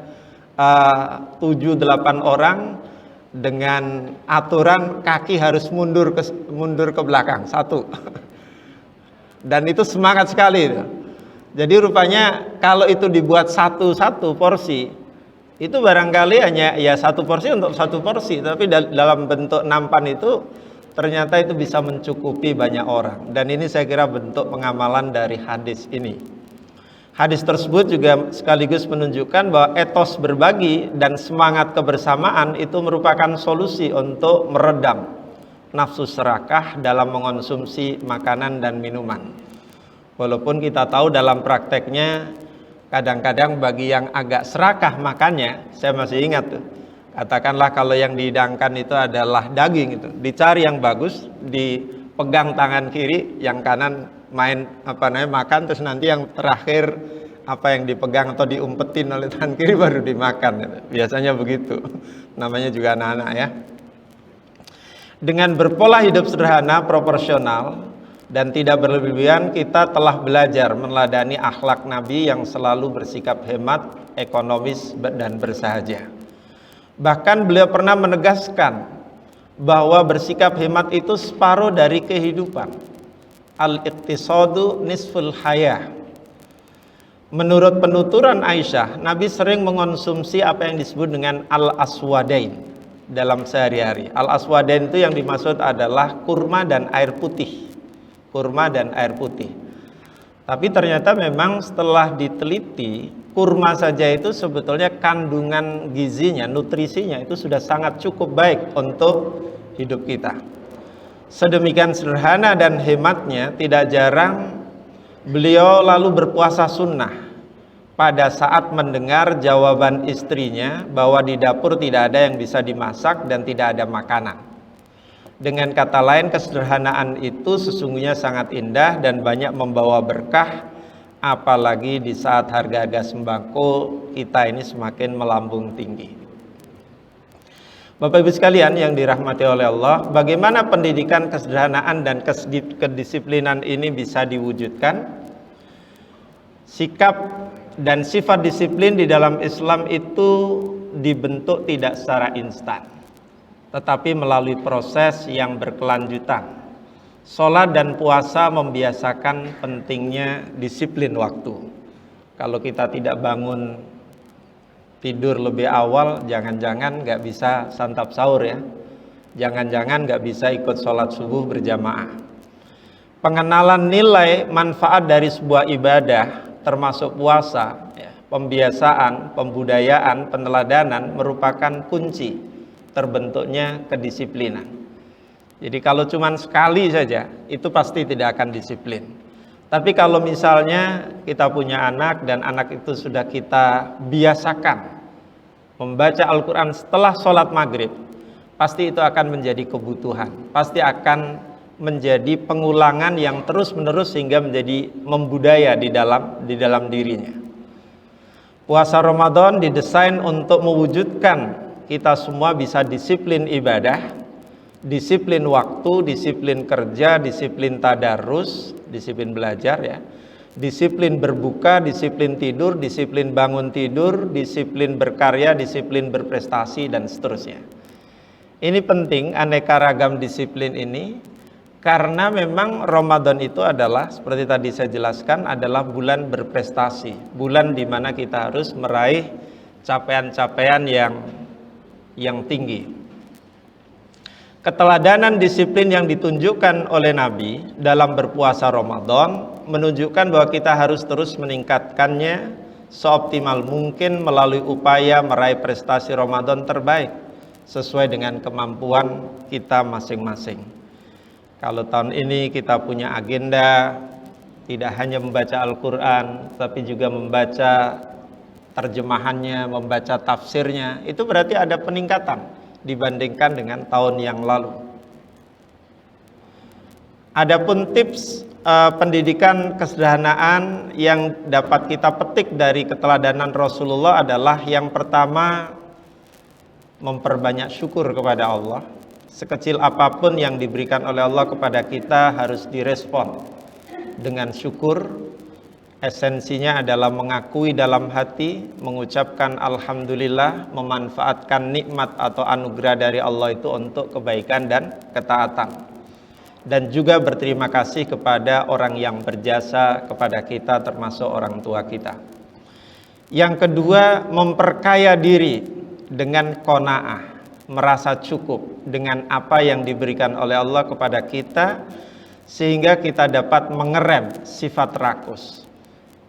7-8 orang, dengan aturan kaki harus mundur ke belakang 1. Dan itu semangat sekali itu. Jadi rupanya kalau itu dibuat satu porsi, itu barangkali hanya ya 1 porsi untuk 1 porsi, tapi dalam bentuk nampan itu ternyata itu bisa mencukupi banyak orang. Dan ini saya kira bentuk pengamalan dari hadis ini. Hadis tersebut juga sekaligus menunjukkan bahwa etos berbagi dan semangat kebersamaan itu merupakan solusi untuk meredam nafsu serakah dalam mengonsumsi makanan dan minuman. Walaupun kita tahu dalam prakteknya kadang-kadang bagi yang agak serakah makannya, saya masih ingat tuh, katakanlah kalau yang dihidangkan itu adalah daging, itu dicari yang bagus, dipegang tangan kiri, yang kanan makan, terus nanti yang terakhir apa yang dipegang atau diumpetin oleh tangan kiri baru dimakan. Biasanya begitu. Namanya juga anak-anak ya. Dengan berpola hidup sederhana, proporsional, dan tidak berlebihan, kita telah belajar meneladani akhlak Nabi yang selalu bersikap hemat, ekonomis, dan bersahaja. Bahkan beliau pernah menegaskan bahwa bersikap hemat itu separuh dari kehidupan. Al-iqtisadu nisful hayah. Menurut penuturan Aisyah, Nabi sering mengonsumsi apa yang disebut dengan al-aswadain dalam sehari-hari. Al-aswadain itu yang dimaksud adalah kurma dan air putih. Kurma dan air putih. Tapi ternyata memang setelah diteliti, kurma saja itu sebetulnya kandungan gizinya, nutrisinya itu sudah sangat cukup baik untuk hidup kita. Sedemikian sederhana dan hematnya, tidak jarang beliau lalu berpuasa sunnah pada saat mendengar jawaban istrinya bahwa di dapur tidak ada yang bisa dimasak dan tidak ada makanan. Dengan kata lain, kesederhanaan itu sesungguhnya sangat indah dan banyak membawa berkah, apalagi di saat harga-harga sembako kita ini semakin melambung tinggi. Bapak Ibu sekalian yang dirahmati oleh Allah, bagaimana pendidikan kesederhanaan dan kedisiplinan ini bisa diwujudkan? Sikap dan sifat disiplin di dalam Islam itu dibentuk tidak secara instan, tetapi melalui proses yang berkelanjutan. Sholat dan puasa membiasakan pentingnya disiplin waktu. Kalau kita tidak bangun tidur lebih awal, jangan-jangan nggak bisa santap sahur ya. Jangan-jangan nggak bisa ikut sholat subuh berjamaah. Pengenalan nilai manfaat dari sebuah ibadah, termasuk puasa, ya, pembiasaan, pembudayaan, peneladanan merupakan kunci terbentuknya kedisiplinan. Jadi kalau cuma sekali saja, itu pasti tidak akan disiplin. Tapi kalau misalnya kita punya anak dan anak itu sudah kita biasakan membaca Al-Quran setelah sholat maghrib, pasti itu akan menjadi kebutuhan, pasti akan menjadi pengulangan yang terus-menerus sehingga menjadi membudaya di dalam dirinya. Puasa Ramadan didesain untuk mewujudkan kita semua bisa disiplin ibadah, disiplin waktu, disiplin kerja, disiplin tadarus, disiplin belajar ya, disiplin berbuka, disiplin tidur, disiplin bangun tidur, disiplin berkarya, disiplin berprestasi, dan seterusnya. Ini penting, aneka ragam disiplin ini, karena memang Ramadan itu adalah, seperti tadi saya jelaskan, adalah bulan berprestasi, bulan di mana kita harus meraih capaian-capaian yang tinggi. keteladanan disiplin yang ditunjukkan oleh Nabi dalam berpuasa Ramadan menunjukkan bahwa kita harus terus meningkatkannya seoptimal mungkin melalui upaya meraih prestasi Ramadan terbaik sesuai dengan kemampuan kita masing-masing. Kalau tahun ini kita punya agenda tidak hanya membaca Al-Quran, tapi juga membaca terjemahannya, membaca tafsirnya, itu berarti ada peningkatan dibandingkan dengan tahun yang lalu. Adapun tips pendidikan kesederhanaan yang dapat kita petik dari keteladanan Rasulullah adalah yang pertama, memperbanyak syukur kepada Allah. Sekecil apapun yang diberikan oleh Allah kepada kita harus direspon dengan syukur. Esensinya adalah mengakui dalam hati, mengucapkan alhamdulillah, memanfaatkan nikmat atau anugerah dari Allah itu untuk kebaikan dan ketaatan. Dan juga berterima kasih kepada orang yang berjasa kepada kita, termasuk orang tua kita. Yang kedua, memperkaya diri dengan qanaah, merasa cukup dengan apa yang diberikan oleh Allah kepada kita, sehingga kita dapat mengerem sifat rakus.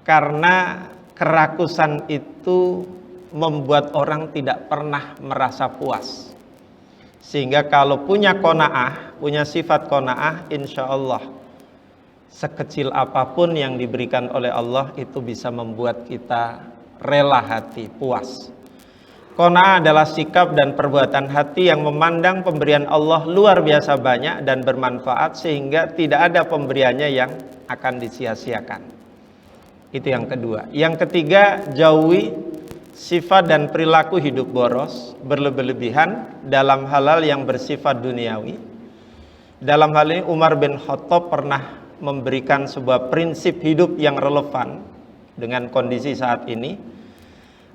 Karena kerakusan itu membuat orang tidak pernah merasa puas. Sehingga kalau punya qanaah, punya sifat qanaah, insya Allah sekecil apapun yang diberikan oleh Allah itu bisa membuat kita rela hati, puas. Qanaah adalah sikap dan perbuatan hati yang memandang pemberian Allah luar biasa banyak dan bermanfaat, sehingga tidak ada pemberiannya yang akan disia-siakan. Itu yang kedua. Yang ketiga, jauhi sifat dan perilaku hidup boros, berlebih-lebihan dalam hal-hal yang bersifat duniawi. Dalam hal ini Umar bin Khattab pernah memberikan sebuah prinsip hidup yang relevan dengan kondisi saat ini.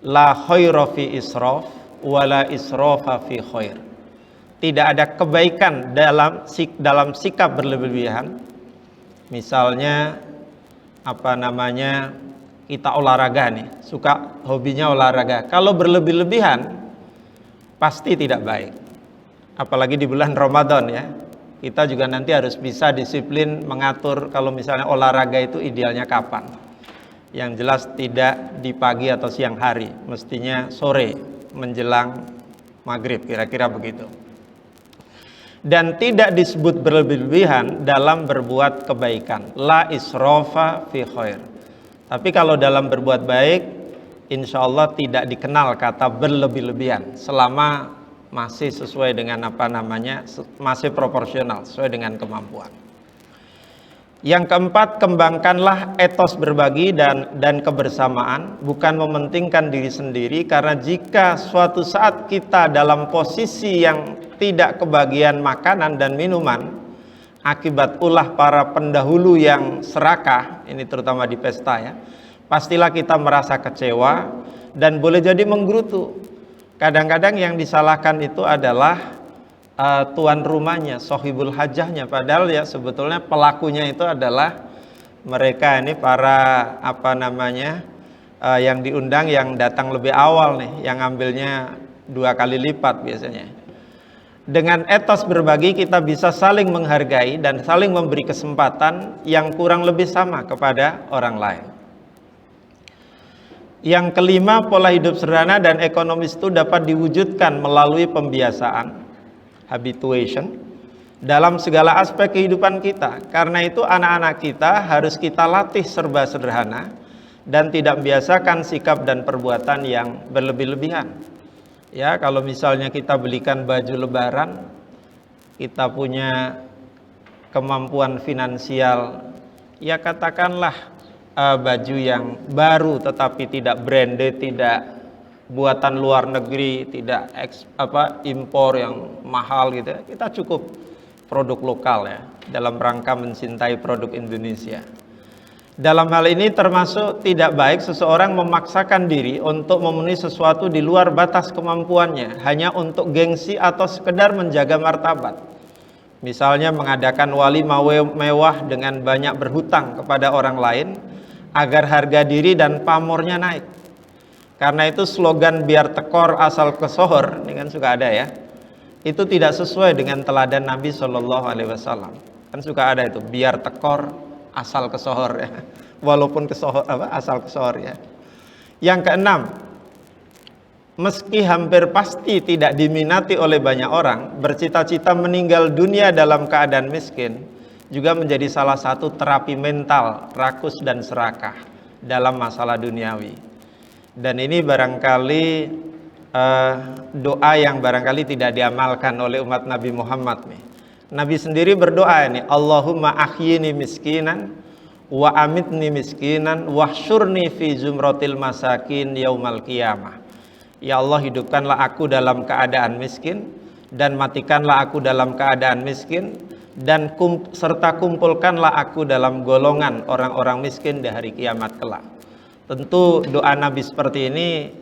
La khaira fi israf wala israfa fi khair. Tidak ada kebaikan dalam sikap berlebih-lebihan. Misalnya kita olahraga nih, suka hobinya olahraga. Kalau berlebih-lebihan pasti tidak baik. Apalagi di bulan Ramadan ya. Kita juga nanti harus bisa disiplin mengatur kalau misalnya olahraga itu idealnya kapan. Yang jelas tidak di pagi atau siang hari, mestinya sore menjelang maghrib, kira-kira begitu. Dan tidak disebut berlebih-lebihan dalam berbuat kebaikan. La israfa fi khair. Tapi kalau dalam berbuat baik, insya Allah tidak dikenal kata berlebih-lebihan, selama masih sesuai dengan masih proporsional, sesuai dengan kemampuan. Yang keempat, kembangkanlah etos berbagi dan kebersamaan, bukan mementingkan diri sendiri. Karena jika suatu saat kita dalam posisi yang tidak kebagian makanan dan minuman, akibat ulah para pendahulu yang serakah, ini terutama di pesta ya, pastilah kita merasa kecewa dan boleh jadi menggerutu. Kadang-kadang yang disalahkan itu adalah tuan rumahnya, sohibul hajahnya, padahal ya sebetulnya pelakunya itu adalah mereka ini para yang diundang, yang datang lebih awal nih, yang ngambilnya 2 kali lipat biasanya. Dengan etos berbagi kita bisa saling menghargai dan saling memberi kesempatan yang kurang lebih sama kepada orang lain. Yang kelima, pola hidup sederhana dan ekonomis itu dapat diwujudkan melalui pembiasaan, habituation, dalam segala aspek kehidupan kita. Karena itu anak-anak kita harus kita latih serba sederhana dan tidak membiasakan sikap dan perbuatan yang berlebih-lebihan. Ya, kalau misalnya kita belikan baju lebaran, kita punya kemampuan finansial, ya katakanlah baju yang baru tetapi tidak branded, tidak buatan luar negeri, tidak impor yang mahal gitu. Kita cukup produk lokal ya, dalam rangka mencintai produk Indonesia. Dalam hal ini termasuk tidak baik seseorang memaksakan diri untuk memenuhi sesuatu di luar batas kemampuannya hanya untuk gengsi atau sekedar menjaga martabat. Misalnya mengadakan walimah mewah dengan banyak berhutang kepada orang lain agar harga diri dan pamornya naik. Karena itu slogan biar tekor asal kesohor, ini kan suka ada ya. itu tidak sesuai dengan teladan Nabi Shallallahu Alaihi Wasallam. Kan suka ada itu, biar tekor asal kesohor ya, walaupun kesohor asal kesohor ya. Yang keenam, meski hampir pasti tidak diminati oleh banyak orang, bercita-cita meninggal dunia dalam keadaan miskin juga menjadi salah satu terapi mental rakus dan serakah dalam masalah duniawi. Dan ini barangkali doa yang barangkali tidak diamalkan oleh umat Nabi Muhammad nih. Nabi sendiri berdoa ini, Allahumma ahyini miskinan wa amitni miskinan wahsyurni fi zumratil masakin yaumal qiyamah. Ya Allah, hidupkanlah aku dalam keadaan miskin dan matikanlah aku dalam keadaan miskin, dan serta kumpulkanlah aku dalam golongan orang-orang miskin di hari kiamat kelak. Tentu doa Nabi seperti ini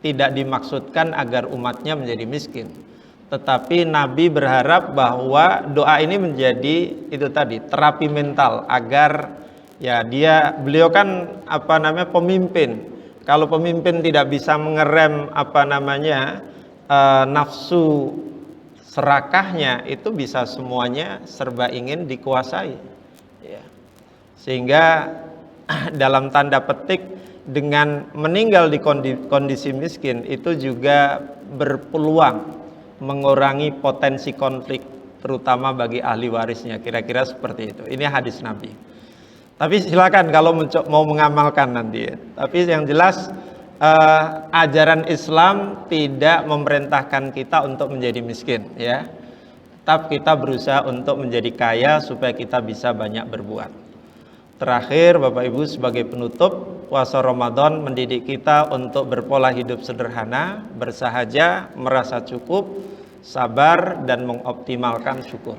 tidak dimaksudkan agar umatnya menjadi miskin, tetapi Nabi berharap bahwa doa ini menjadi itu tadi, terapi mental agar ya beliau kan pemimpin. Kalau pemimpin tidak bisa mengerem nafsu serakahnya, itu bisa semuanya serba ingin dikuasai ya. Sehingga dalam tanda petik dengan meninggal di kondisi miskin itu juga berpeluang mengurangi potensi konflik, terutama bagi ahli warisnya. Kira-kira seperti itu. Ini hadis Nabi. Tapi silakan kalau mau mengamalkan nanti ya. Tapi yang jelas ajaran Islam tidak memerintahkan kita untuk menjadi miskin ya. Tetap kita berusaha untuk menjadi kaya supaya kita bisa banyak berbuat. Terakhir Bapak Ibu, sebagai penutup, puasa Ramadan mendidik kita untuk berpola hidup sederhana, bersahaja, merasa cukup, sabar, dan mengoptimalkan syukur.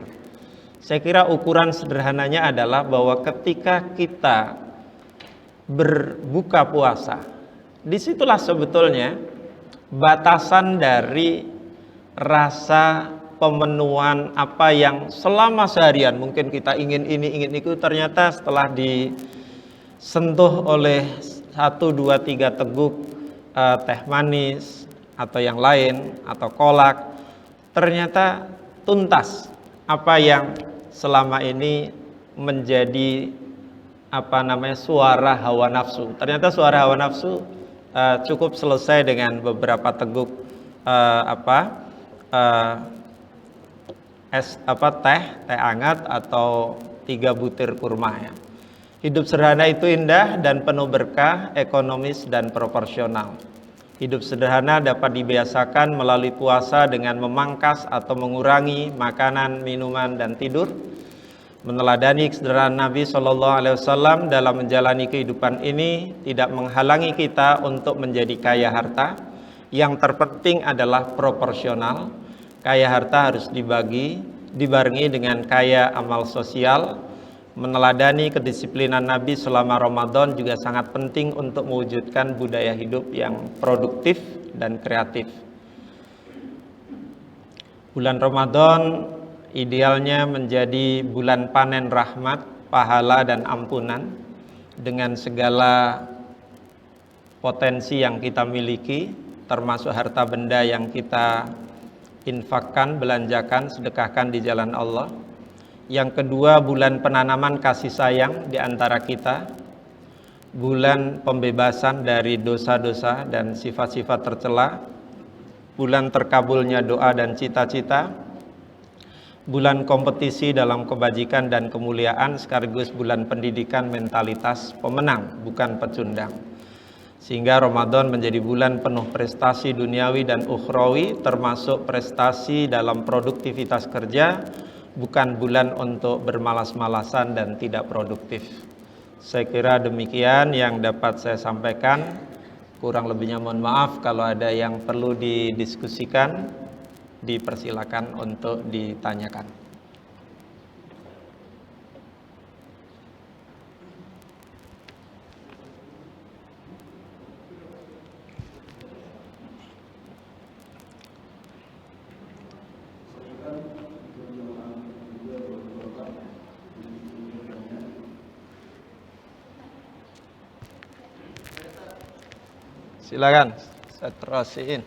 Saya kira ukuran sederhananya adalah bahwa ketika kita berbuka puasa, disitulah sebetulnya batasan dari rasa pemenuhan apa yang selama seharian mungkin kita ingin ini, ingin itu, ternyata setelah disentuh oleh 1, 2, 3 teguk teh manis atau yang lain atau kolak, ternyata tuntas apa yang selama ini menjadi suara hawa nafsu. Ternyata suara hawa nafsu cukup selesai dengan beberapa teguk teh hangat atau 3 butir kurma ya. Hidup sederhana itu indah dan penuh berkah, ekonomis dan proporsional. Hidup sederhana dapat dibiasakan melalui puasa dengan memangkas atau mengurangi makanan, minuman, dan tidur. Meneladani kesederhanaan Nabi SAW dalam menjalani kehidupan ini tidak menghalangi kita untuk menjadi kaya harta. Yang terpenting adalah proporsional. Kaya harta harus dibarengi dengan kaya amal sosial. Meneladani kedisiplinan Nabi selama Ramadan juga sangat penting untuk mewujudkan budaya hidup yang produktif dan kreatif. Bulan Ramadan idealnya menjadi bulan panen rahmat, pahala, dan ampunan dengan segala potensi yang kita miliki, termasuk harta benda yang kita infakkan, belanjakan, sedekahkan di jalan Allah. Yang kedua, bulan penanaman kasih sayang di antara kita, bulan pembebasan dari dosa-dosa dan sifat-sifat tercela, bulan terkabulnya doa dan cita-cita, bulan kompetisi dalam kebajikan dan kemuliaan, sekaligus bulan pendidikan mentalitas pemenang, bukan pecundang. Sehingga Ramadan menjadi bulan penuh prestasi duniawi dan ukhrawi, termasuk prestasi dalam produktivitas kerja, bukan bulan untuk bermalas-malasan dan tidak produktif. Saya kira demikian yang dapat saya sampaikan. Kurang lebihnya mohon maaf. Kalau ada yang perlu didiskusikan, dipersilakan untuk ditanyakan. Silakan, saya terusin.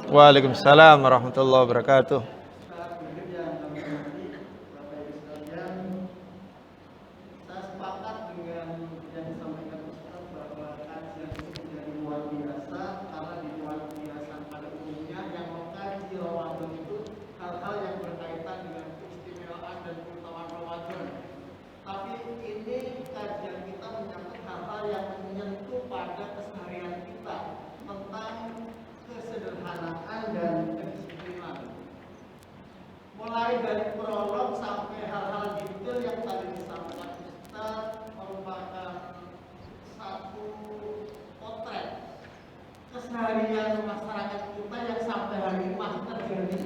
Waalaikumsalam warahmatullahi wabarakatuh. Saat berikut yang kami hormati, Bapak Ibu sekalian, saya sepakat dengan yang disampaikan Ustaz bahwa kajian ini menjadi luar biasa karena di luar biasa pada umumnya yang mengkaji Ramadan itu hal-hal yang berkaitan dengan keistimewaan dan keutamaan Ramadan. Tapi ini kajian kita menyangkut hal-hal yang menyentuh pada keseharian kita tentang kesederhanaan dan kedisiplinan. Mulai dari prolog sampai hal-hal detail yang tadi disampaikan Ustaz merupakan satu potret keseharian masyarakat kita yang sampai hari ini masih terjadi.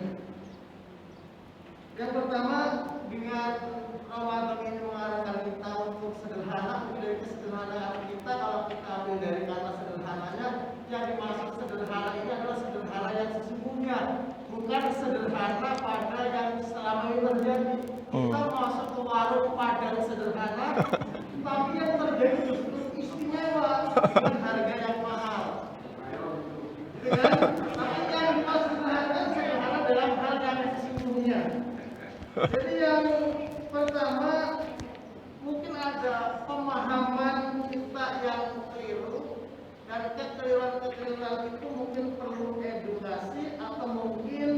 Yang pertama, dengan Ramadan ini mengarahkan kita untuk sederhana, mungkin dari kesederhanaan kita kalau kita ambil dari kata sederhananya, yang dimaksud sederhana ini adalah sederhana yang sesungguhnya, bukan sederhana pada yang selama ini terjadi. Kita masuk ke warung Padang sederhana, tapi yang terjadi justru istimewa dengan harga yang mahal. Gitu kan? Tapi yang dimaksud sederhana dalam hal yang sesungguhnya. Jadi yang pertama, mungkin ada pemahaman kita yang keliru, dan kekeliruan itu mungkin perlu edukasi atau mungkin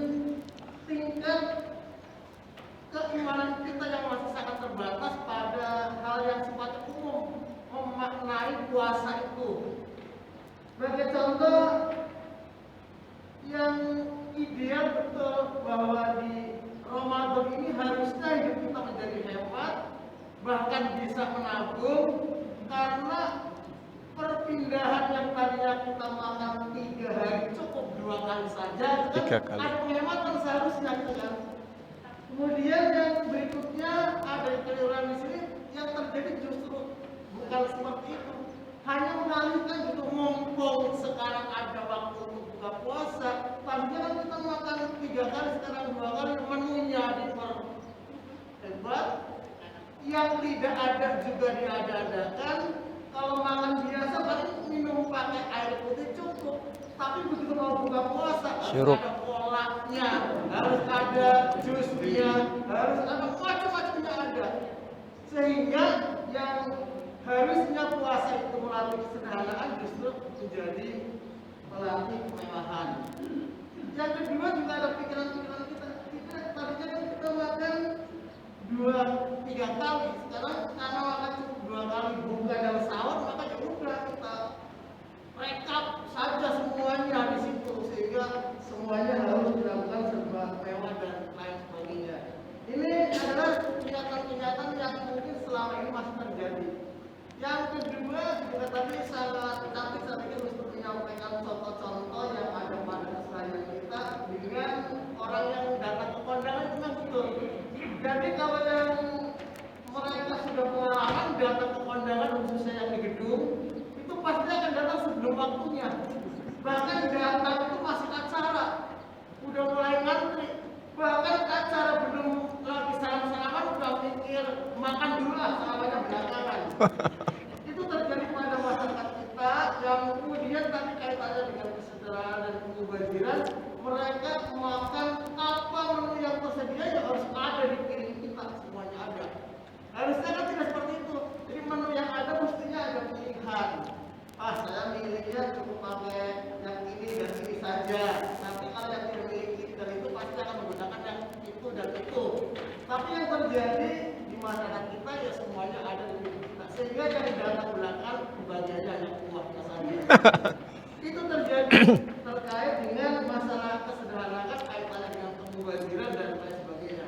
tingkat keimanan kita yang masih sangat terbatas pada hal yang sifatnya umum, memaknai puasa itu. Sebagai contoh, yang ideal betul bahwa di Ramadan ini harusnya hidup kita menjadi hemat, bahkan bisa menabung, karena perpindahan yang tadinya kita makan 3 hari cukup 2 kali saja, kan 3 kali. ada penghematan seharusnya kan. Kemudian yang berikutnya ada keliruan di sini yang terjadi justru bukan seperti itu, hanya mengalihkan gitu, mumpung sekarang ada waktu untuk buka puasa, tadinya kan kita makan 3 kali, sekarang 2 kali, menunya diperhebat, yang tidak ada juga diada-adakan. Kalau makan biasa paling minum pakai air putih cukup, tapi begitu mau buka puasa harus ada kolaknya, harus ada jusnya, harus ada macam-macamnya ada, sehingga yang harusnya puasa itu melatih kesederhanaan justru menjadi melatih kemewahan. Yang kedua juga ada pikiran-pikiran kita tadinya kan kita makan 2-3 kali, sekarang karena makan cukup 2 kali buka dan sahur, maka ya udah kita rekap saja semuanya di situ, sehingga semuanya harus dilakukan serba mewah dan lain sebagainya. Ini adalah kenyataan-kenyataan yang mungkin selama ini masih terjadi. Yang kedua juga tadi sangat cantik saya pikir untuk menyampaikan contoh-contoh yang ada pada keseharian kita dengan orang yang datang ke kondangan itu memang betul. Jadi kalau yang mereka sudah pengalaman datang ke kondangan khususnya yang di gedung, itu pasti akan datang sebelum waktunya. Bahkan datang itu masih acara, udah mulai ngantri. Bahkan acara belum lagi salam-salaman udah mikir makan dulu lah, salamannya belakangan. Itu terjadi pada masyarakat kita yang kemudian tadi kaitannya dengan kesederhanaan dan kemubaziran. Mereka makan apa menu yang tersedia yang harus ada di piring kita, semuanya ada. Harusnya kan tidak seperti itu. Jadi menu yang ada mestinya ada pilihan. Saya milihnya cukup pakai yang ini dan ini saja. Nanti kalau yang tidak memiliki ini dan itu pasti akan menggunakan yang itu dan itu. Tapi yang terjadi di masyarakat kita ya semuanya ada di piring kita. Sehingga yang datang belakang bagiannya hanya kuahnya saja. Itu terjadi terkait dengan masalah kesederhanaan kaitannya dengan kemubaziran dan lain sebagainya.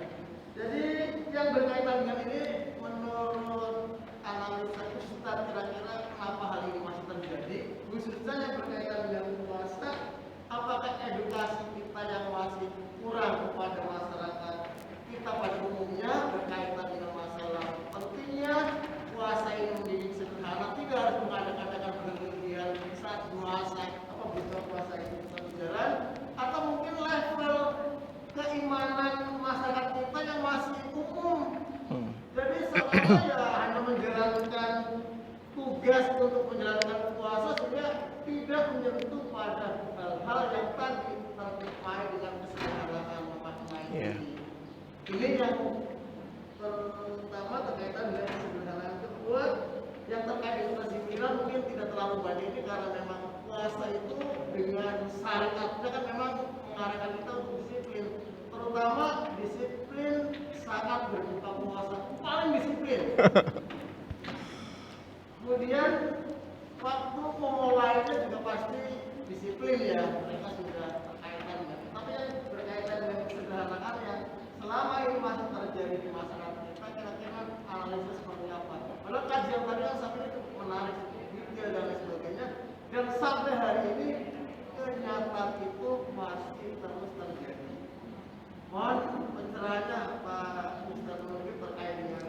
Jadi yang berkaitan dengan ini menurut analisa Ustaz kira-kira kenapa hal ini masih terjadi, khususnya yang berkaitan dengan puasa, apakah edukasi kita yang masih kurang kepada masyarakat kita pada umumnya berkaitan dengan masalah pentingnya puasa ini menjadi sederhana, tidak harus mengadakan berlebihan saat puasa apa buka puasa itu satu jalan, atau mungkin level keimanan masyarakat kita yang masih umum. Jadi seolah ya hanya menjalankan tugas untuk menjalankan puasa sehingga tidak menyentuh pada hal-hal yang tadi terkait dengan kesederhanaan memaknai Iya. ini yang pertama terkaitan dengan kesederhanaan. Kedua, yang terkait dengan zikiran mungkin tidak terlalu banyak ini karena memang puasa itu dengan syariatnya kan memang mengarahkan kita untuk disiplin, terutama disiplin saat berbuka puasa, paling disiplin. Kemudian waktu memulainya juga pasti disiplin ya, mereka sudah terkaitan dengan. Tapi yang berkaitan dengan kesederhanaan yang selama ini masih terjadi di masyarakat kita, kira-kira analisis seperti apa? Padahal kajian tadi yang sampai itu menarik, detail dan lain sebagainya, dan sampai hari ini kenyataan itu masih terus terjadi. Mohon pencerahannya Pak Ustaz Nurul terkait dengan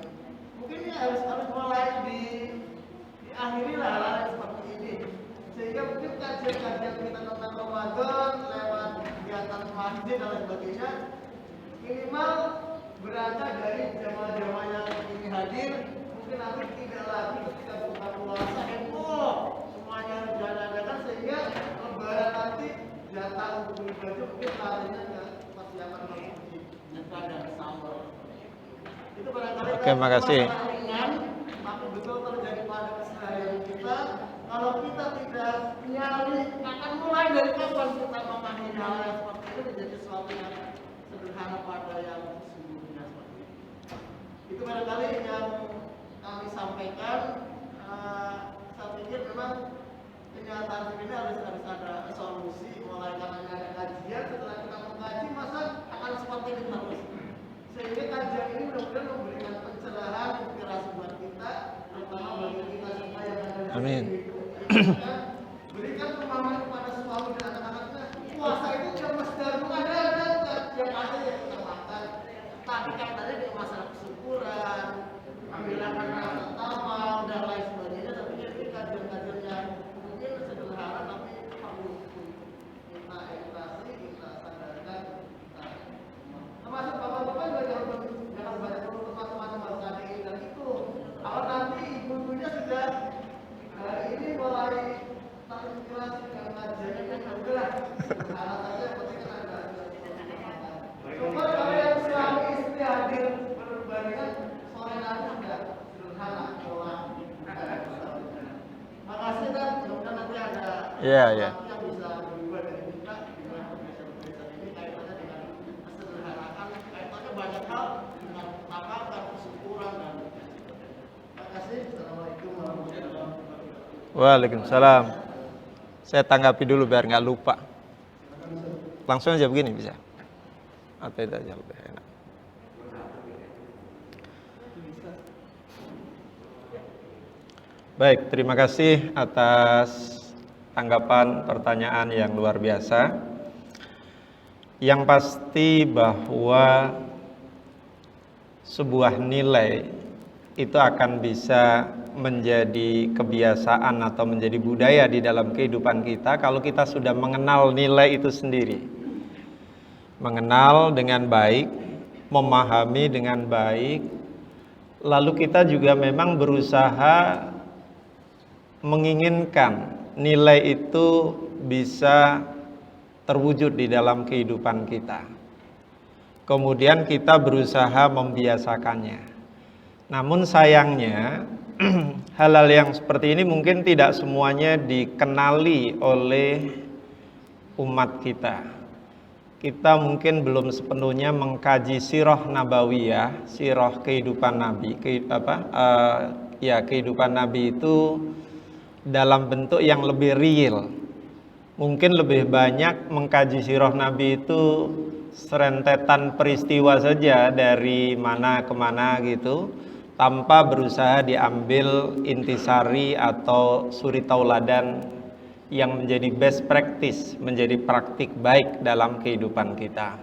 mungkin ini harus mulai diakhiri lah hal-hal seperti ini, sehingga mungkin kajian-kajian kita tentang Ramadan lewat kegiatan masjid dan lain sebagainya minimal berangkat dari jamaah-jamaah yang ini hadir, mungkin nanti tidak lagi ketika buka puasa heboh semuanya harus diadakan, sehingga lebaran nanti jatah untuk beli baju mungkin larinya ke persiapan masjid dan sahur. Itu barangkali Oke, makasih. masalah ringan, tapi betul terjadi pada keseharian kita. Kalau kita tidak nyari akan mulai dari kapan kita memahami hal yang seperti itu menjadi sesuatu yang sederhana pada yang sesungguhnya seperti itu. Itu barangkali yang kami sampaikan. Saya pikir memang kenyataan ini harus ada solusi, mulai karena ada kajian, setelah kita mengkaji masa akan seperti ini terus. Sehingga kajian ini mudah-mudahan memberikan pencerahan, inspirasi buat kita, terutama bagi kita semua yang ada di Amin. sini. Berikan pemahaman kepada suami dan anak-anaknya. Puasa itu tidak mesti ada yang ada yang kita makan. Tapi katanya di masalah kesyukuran, menghilangkan rasa tamak dan lain sebagainya. Tapi ini kajian-kajian yang mungkin sederhana tapi perlu kita edukasi, kita sadarkan, kita termasuk bapak-bapak juga jangan banyak teman-teman bahasa ini dan itu. Kalau nanti ibu-ibunya sudah ini mulai terinspirasi dengan kajiannya kan udahlah sederhana saja, yang penting kan ada. Coba kalau yang suami istri hadir berbandingan sore nanti sudah sederhana pola. Makasih dan mudah-mudahan nanti ada yang bisa berubah dari kita dengan kebiasaan-kebiasaan ini kaitannya dengan kesederhanaan, kaitannya banyak hal dengan takaran, kesyukuran dan terima kasih. Assalamualaikum warahmatullahi wabarakatuh. Waalaikumsalam. Saya tanggapi dulu biar nggak lupa. Langsung aja begini bisa. Atau itu aja lebih enak. Baik, terima kasih atas tanggapan pertanyaan yang luar biasa. Yang pasti bahwa sebuah nilai itu akan bisa menjadi kebiasaan atau menjadi budaya di dalam kehidupan kita kalau kita sudah mengenal nilai itu sendiri. Mengenal dengan baik, memahami dengan baik, lalu kita juga memang berusaha menginginkan nilai itu bisa terwujud di dalam kehidupan kita. Kemudian kita berusaha membiasakannya. Namun sayangnya hal-hal yang seperti ini mungkin tidak semuanya dikenali oleh umat kita. Kita mungkin belum sepenuhnya mengkaji sirah nabawiyah, sirah kehidupan Nabi. Kehidupan Nabi itu dalam bentuk yang lebih real. Mungkin lebih banyak mengkaji sirah Nabi itu serentetan peristiwa saja dari mana ke mana gitu, tanpa berusaha diambil intisari atau suri tauladan yang menjadi best practice, menjadi praktik baik dalam kehidupan kita.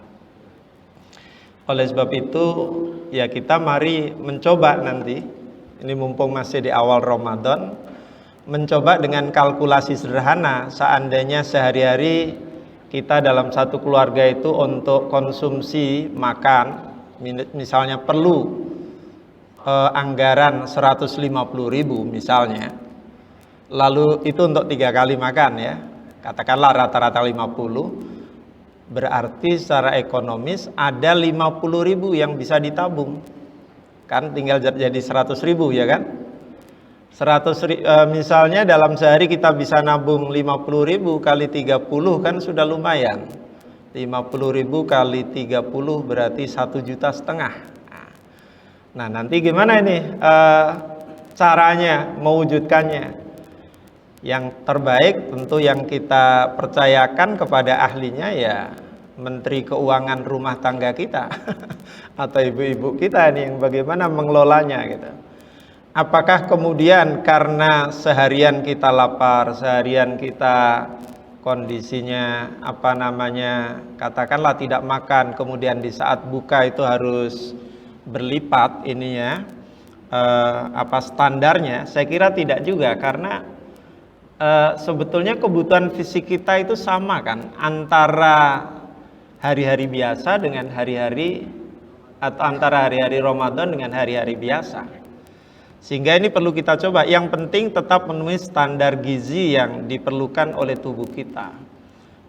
Oleh sebab itu, ya kita mari mencoba nanti, ini mumpung masih di awal Ramadan, mencoba dengan kalkulasi sederhana. Seandainya sehari-hari kita dalam satu keluarga itu untuk konsumsi makan, misalnya perlu anggaran 150.000 misalnya, lalu itu untuk 3 kali makan ya, katakanlah rata-rata 50, Berarti secara ekonomis ada 50.000 yang bisa ditabung. Kan tinggal jadi 100.000 ya kan? Misalnya dalam sehari kita bisa nabung 50.000 kali 30 kan sudah lumayan. 50.000 kali 30 berarti 1,5 juta. Nah nanti gimana ini caranya mewujudkannya? Yang terbaik tentu yang kita percayakan kepada ahlinya ya Menteri Keuangan rumah tangga kita atau ibu-ibu kita nih yang bagaimana mengelolanya gitu. Apakah kemudian karena seharian kita lapar, seharian kita kondisinya katakanlah tidak makan, kemudian di saat buka itu harus berlipat ininya standarnya? Saya kira tidak juga, karena sebetulnya kebutuhan fisik kita itu sama kan antara hari-hari biasa dengan hari-hari, atau antara hari-hari Ramadan dengan hari-hari biasa. Sehingga ini perlu kita coba. Yang penting tetap memenuhi standar gizi yang diperlukan oleh tubuh kita.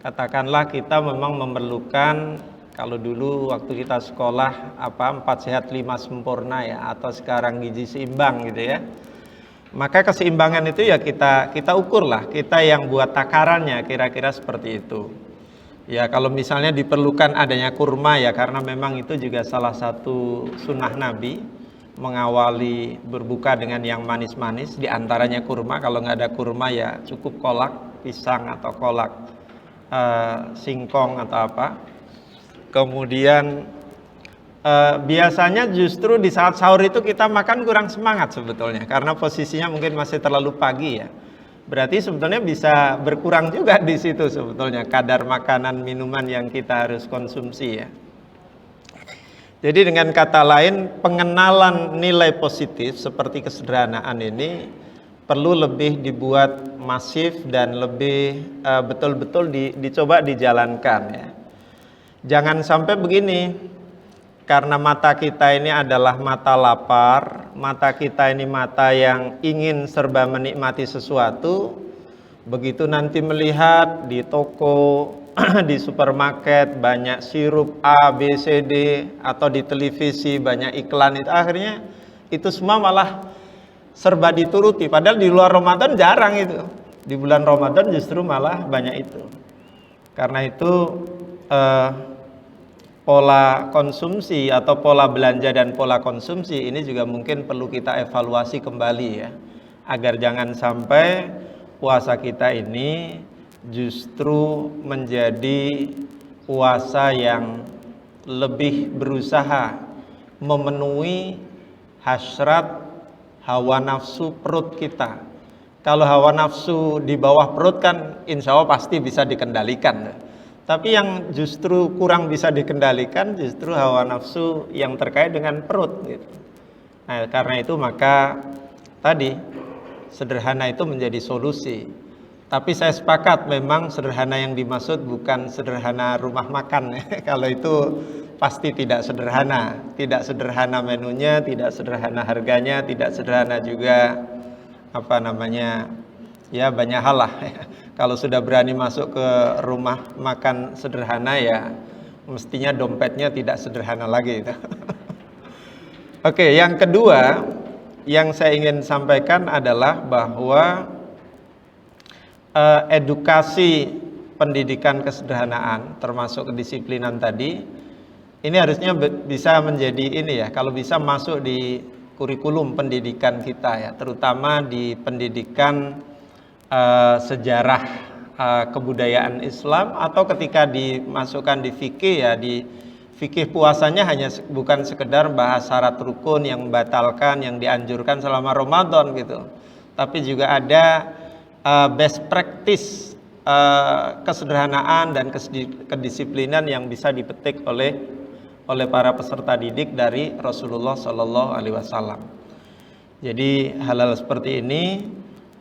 Katakanlah kita memang memerlukan, kalau dulu waktu kita sekolah 4 sehat 5 sempurna ya, atau sekarang gizi seimbang gitu ya. Maka keseimbangan itu ya kita ukurlah, kita yang buat takarannya kira-kira seperti itu. Ya kalau misalnya diperlukan adanya kurma ya, karena memang itu juga salah satu sunnah Nabi, mengawali berbuka dengan yang manis-manis, diantaranya kurma. Kalau nggak ada kurma ya cukup kolak pisang atau kolak singkong atau apa. Kemudian biasanya justru di saat sahur itu kita makan kurang semangat sebetulnya, karena posisinya mungkin masih terlalu pagi ya. Berarti sebetulnya bisa berkurang juga di situ sebetulnya kadar makanan minuman yang kita harus konsumsi ya. Jadi dengan kata lain, pengenalan nilai positif seperti kesederhanaan ini perlu lebih dibuat masif dan lebih betul-betul dicoba dijalankan ya. Jangan sampai begini, karena mata kita ini adalah mata lapar, mata kita ini mata yang ingin serba menikmati sesuatu. Begitu nanti melihat di toko, di supermarket banyak sirup A, B, C, D, atau di televisi banyak iklan, itu akhirnya itu semua malah serba dituruti. Padahal di luar Ramadan jarang itu. Di bulan Ramadan justru malah banyak itu. Karena itu pola konsumsi atau pola belanja dan pola konsumsi ini juga mungkin perlu kita evaluasi kembali ya, agar jangan sampai puasa kita ini justru menjadi puasa yang lebih berusaha memenuhi hasrat hawa nafsu perut kita. Kalau hawa nafsu di bawah perut kan insya Allah pasti bisa dikendalikan. Tapi yang justru kurang bisa dikendalikan justru hawa nafsu yang terkait dengan perut gitu. Nah, karena itu maka tadi sederhana itu menjadi solusi. Tapi saya sepakat memang sederhana yang dimaksud bukan sederhana rumah makan. Kalau itu pasti tidak sederhana. Tidak sederhana menunya, tidak sederhana harganya, tidak sederhana juga ya banyak hal lah. Kalau sudah berani masuk ke rumah makan sederhana ya mestinya dompetnya tidak sederhana lagi. Oke, yang kedua yang saya ingin sampaikan adalah bahwa edukasi pendidikan kesederhanaan termasuk kedisiplinan tadi ini harusnya bisa menjadi ini ya, kalau bisa masuk di kurikulum pendidikan kita ya, terutama di pendidikan sejarah kebudayaan Islam, atau ketika dimasukkan di fikih ya, di fikih puasanya hanya bukan sekedar bahas syarat rukun yang membatalkan, yang dianjurkan selama Ramadan gitu, tapi juga ada best practice kesederhanaan dan kedisiplinan yang bisa dipetik oleh para peserta didik dari Rasulullah Shallallahu Alaihi Wasallam. Jadi hal-hal seperti ini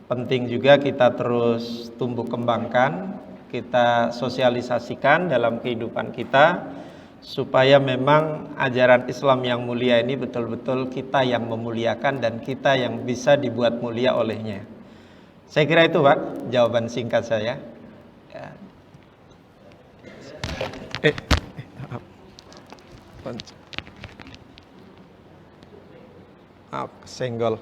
penting juga kita terus tumbuh kembangkan, kita sosialisasikan dalam kehidupan kita, supaya memang ajaran Islam yang mulia ini betul-betul kita yang memuliakan dan kita yang bisa dibuat mulia olehnya. Saya kira itu Pak, jawaban singkat saya. Ya. Maaf, kesenggol.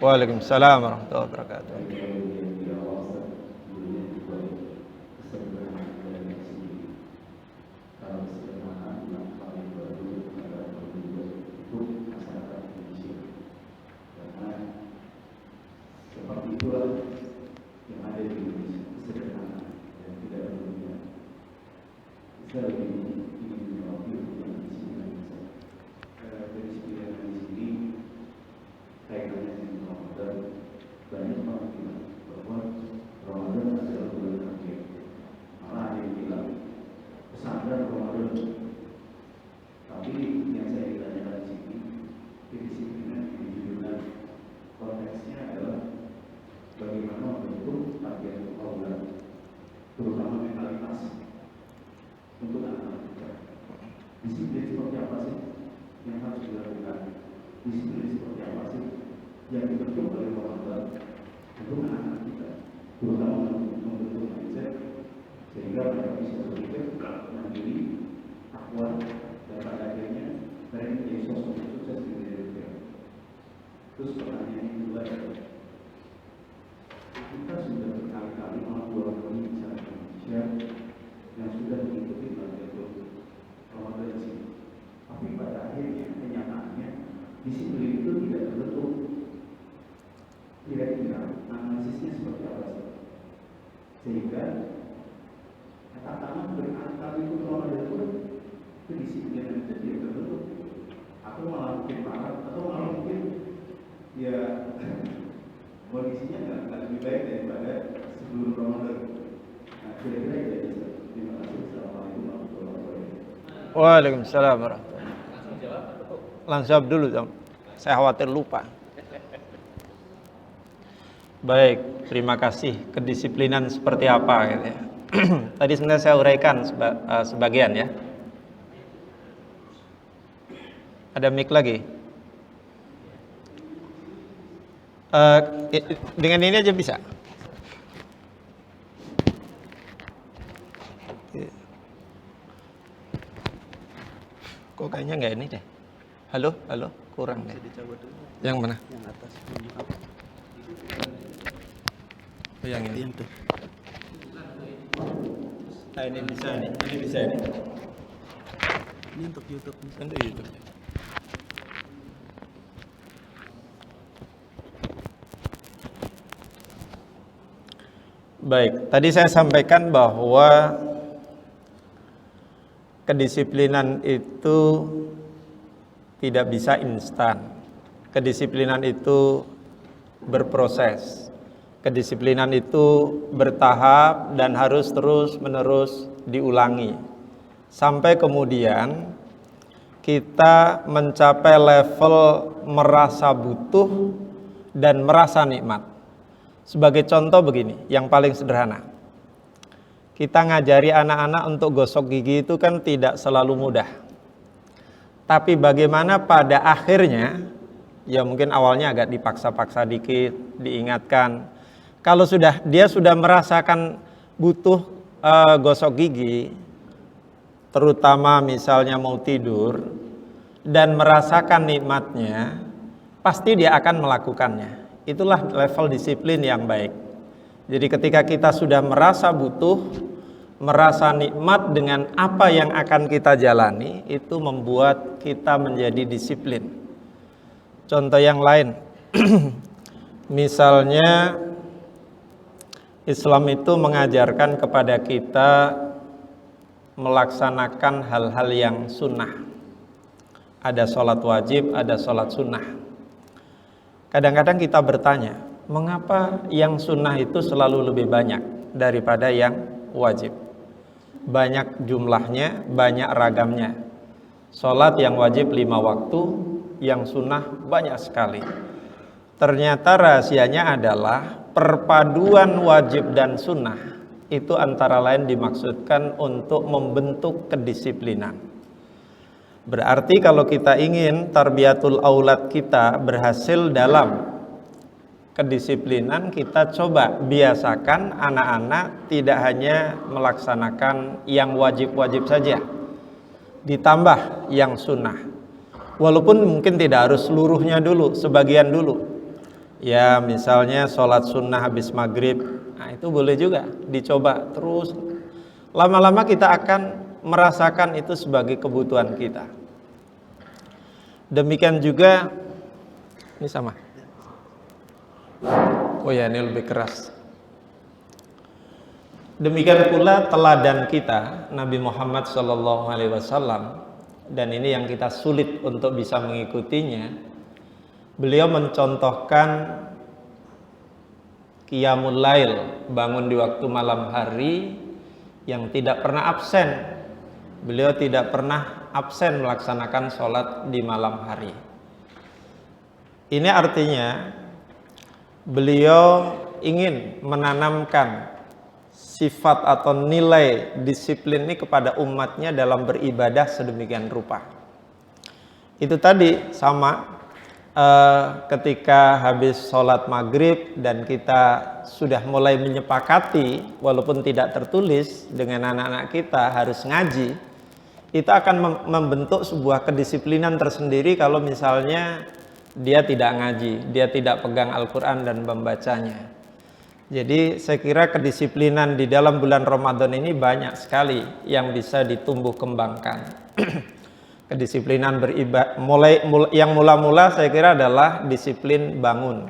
Waalaikumsalam warahmatullahi wabarakatuh. Waalaikumsalam warahmatullahi wabarakatuh. Langsung jawab dulu, saya khawatir lupa. Baik, terima kasih. Kedisiplinan seperti apa gitu ya. Tadi sebenarnya saya uraikan sebagian ya. Ada mic lagi? Dengan ini aja bisa. Kok kayaknya nggak ini deh. Halo, kurang deh. Yang mana? Yang atas. Oh, yang ini. Yang tuh. Nah, ini bisa nih. Ini bisa nih. Ini untuk YouTube. Untuk YouTube. Baik, tadi saya sampaikan bahwa kedisiplinan itu tidak bisa instan. Kedisiplinan itu berproses. Kedisiplinan itu bertahap dan harus terus-menerus diulangi. Sampai kemudian kita mencapai level merasa butuh dan merasa nikmat. Sebagai contoh begini, yang paling sederhana. Kita ngajari anak-anak untuk gosok gigi itu kan tidak selalu mudah. Tapi bagaimana pada akhirnya, ya mungkin awalnya agak dipaksa-paksa dikit, diingatkan. Kalau dia sudah merasakan butuh gosok gigi, terutama misalnya mau tidur, dan merasakan nikmatnya, pasti dia akan melakukannya. Itulah level disiplin yang baik. Jadi ketika kita sudah merasa butuh, merasa nikmat dengan apa yang akan kita jalani, itu membuat kita menjadi disiplin. Contoh yang lain, misalnya Islam itu mengajarkan kepada kita melaksanakan hal-hal yang sunnah. Ada sholat wajib, ada sholat sunnah. Kadang-kadang kita bertanya, mengapa yang sunnah itu selalu lebih banyak daripada yang wajib? Banyak jumlahnya, banyak ragamnya. Sholat yang wajib 5 waktu, yang sunnah banyak sekali. Ternyata rahasianya adalah perpaduan wajib dan sunnah itu antara lain dimaksudkan untuk membentuk kedisiplinan. Berarti kalau kita ingin tarbiyatul aulad kita berhasil dalam kedisiplinan kita coba biasakan anak-anak tidak hanya melaksanakan yang wajib-wajib saja, ditambah yang sunnah. Walaupun mungkin tidak harus seluruhnya dulu, sebagian dulu. Ya misalnya sholat sunnah habis maghrib, nah itu boleh juga dicoba terus. Lama-lama kita akan merasakan itu sebagai kebutuhan kita. Demikian juga, ini sama. Oh ya, ini lebih keras. Demikian pula teladan kita Nabi Muhammad SAW, dan ini yang kita sulit untuk bisa mengikutinya. Beliau mencontohkan qiyamul lail, bangun di waktu malam hari yang tidak pernah absen. Beliau tidak pernah absen melaksanakan sholat di malam hari. Ini artinya beliau ingin menanamkan sifat atau nilai disiplin ini kepada umatnya dalam beribadah sedemikian rupa. Itu tadi sama ketika habis sholat maghrib dan kita sudah mulai menyepakati walaupun tidak tertulis dengan anak-anak kita harus ngaji, itu akan membentuk sebuah kedisiplinan tersendiri. Kalau misalnya dia tidak ngaji, dia tidak pegang Al-Quran dan membacanya. Jadi saya kira kedisiplinan di dalam bulan Ramadan ini banyak sekali yang bisa ditumbuh kembangkan. Kedisiplinan beribadah, yang mula-mula saya kira adalah disiplin bangun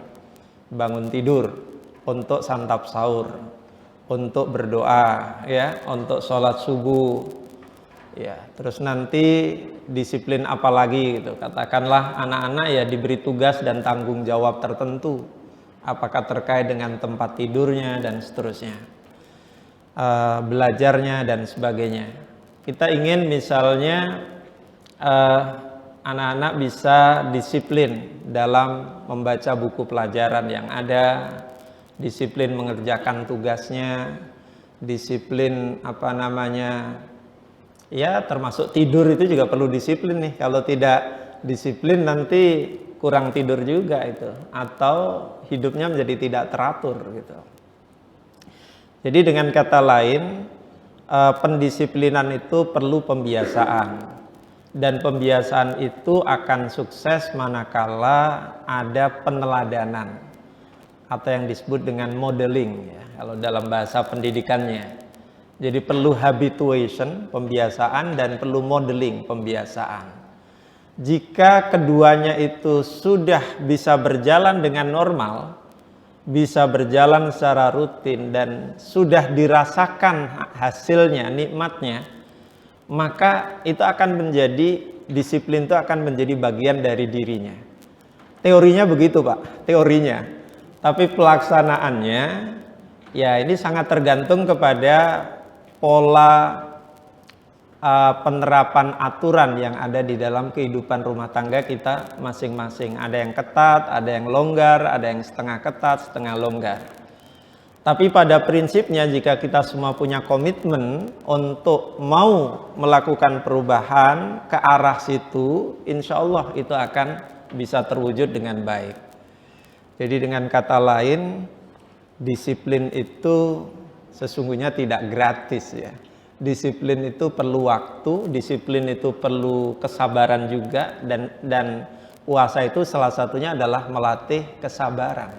tidur, untuk santap sahur, untuk berdoa, ya, untuk sholat subuh, ya. Terus nanti disiplin apa lagi gitu? Katakanlah anak-anak ya diberi tugas dan tanggung jawab tertentu, apakah terkait dengan tempat tidurnya dan seterusnya, belajarnya dan sebagainya. Kita ingin misalnya anak-anak bisa disiplin dalam membaca buku pelajaran yang ada, disiplin mengerjakan tugasnya, disiplin ya termasuk tidur itu juga perlu disiplin nih. Kalau tidak disiplin nanti kurang tidur juga itu, atau hidupnya menjadi tidak teratur gitu. Jadi dengan kata lain, pendisiplinan itu perlu pembiasaan, dan pembiasaan itu akan sukses manakala ada peneladanan atau yang disebut dengan modeling, ya, kalau dalam bahasa pendidikannya. Jadi perlu habituation, pembiasaan, dan perlu modeling, pembiasaan. Jika keduanya itu sudah bisa berjalan dengan normal, bisa berjalan secara rutin, dan sudah dirasakan hasilnya, nikmatnya, maka itu akan menjadi, disiplin itu akan menjadi bagian dari dirinya. Teorinya begitu Pak, teorinya. Tapi pelaksanaannya, ya ini sangat tergantung kepada pola penerapan aturan yang ada di dalam kehidupan rumah tangga kita masing-masing. Ada yang ketat, ada yang longgar, ada yang setengah ketat, setengah longgar. Tapi pada prinsipnya jika kita semua punya komitmen untuk mau melakukan perubahan ke arah situ, insya Allah itu akan bisa terwujud dengan baik. Jadi dengan kata lain, disiplin itu sesungguhnya tidak gratis, ya. Disiplin itu perlu waktu, disiplin itu perlu kesabaran juga, dan puasa itu salah satunya adalah melatih kesabaran.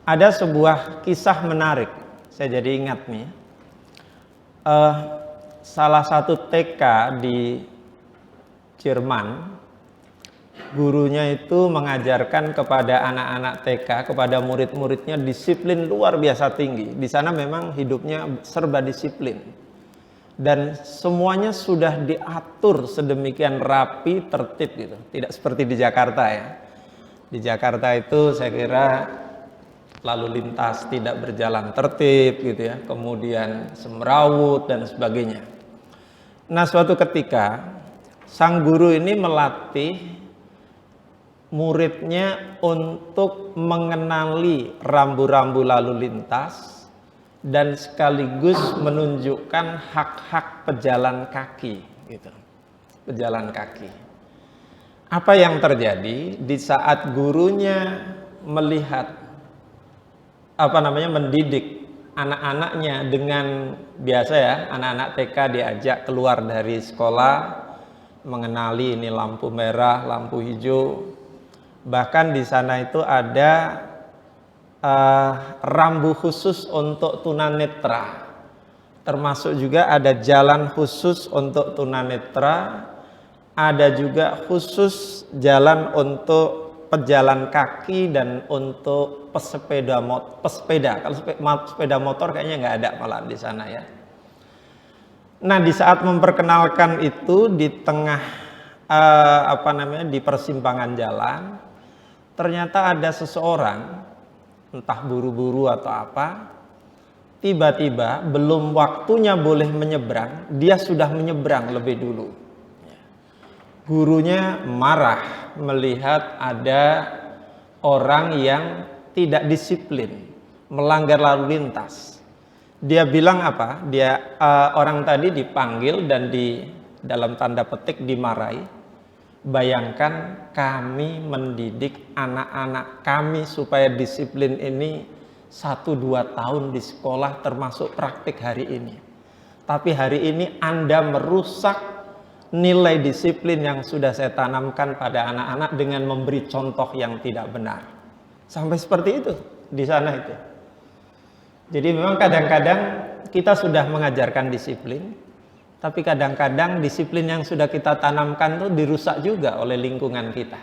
Ada sebuah kisah menarik, saya jadi ingat nih. Salah satu TK di Jerman, gurunya itu mengajarkan kepada anak-anak TK, kepada murid-muridnya disiplin luar biasa tinggi. Di sana memang hidupnya serba disiplin. Dan semuanya sudah diatur sedemikian rapi, tertib gitu. Tidak seperti di Jakarta ya. Di Jakarta itu saya kira lalu lintas tidak berjalan tertib gitu ya. Kemudian semrawut dan sebagainya. Nah suatu ketika sang guru ini melatih muridnya untuk mengenali rambu-rambu lalu lintas dan sekaligus menunjukkan hak-hak pejalan kaki gitu. Pejalan kaki. Apa yang terjadi di saat gurunya melihat mendidik anak-anaknya dengan biasa ya, anak-anak TK diajak keluar dari sekolah mengenali ini lampu merah, lampu hijau. Bahkan di sana itu ada rambu khusus untuk tunanetra, termasuk juga ada jalan khusus untuk tunanetra, ada juga khusus jalan untuk pejalan kaki dan untuk pesepeda. Kalau sepeda motor kayaknya nggak ada malah di sana ya. Nah, di saat memperkenalkan itu di tengah di persimpangan jalan, ternyata ada seseorang, entah buru-buru atau apa, tiba-tiba belum waktunya boleh menyeberang, dia sudah menyeberang lebih dulu. Gurunya marah melihat ada orang yang tidak disiplin, melanggar lalu lintas. Dia bilang apa? Orang tadi dipanggil dan dalam tanda petik dimarahi. Bayangkan kami mendidik anak-anak kami supaya disiplin ini 1-2 tahun di sekolah termasuk praktik hari ini. Tapi hari ini Anda merusak nilai disiplin yang sudah saya tanamkan pada anak-anak dengan memberi contoh yang tidak benar. Sampai seperti itu di sana itu. Jadi memang kadang-kadang kita sudah mengajarkan disiplin, tapi kadang-kadang disiplin yang sudah kita tanamkan itu dirusak juga oleh lingkungan kita.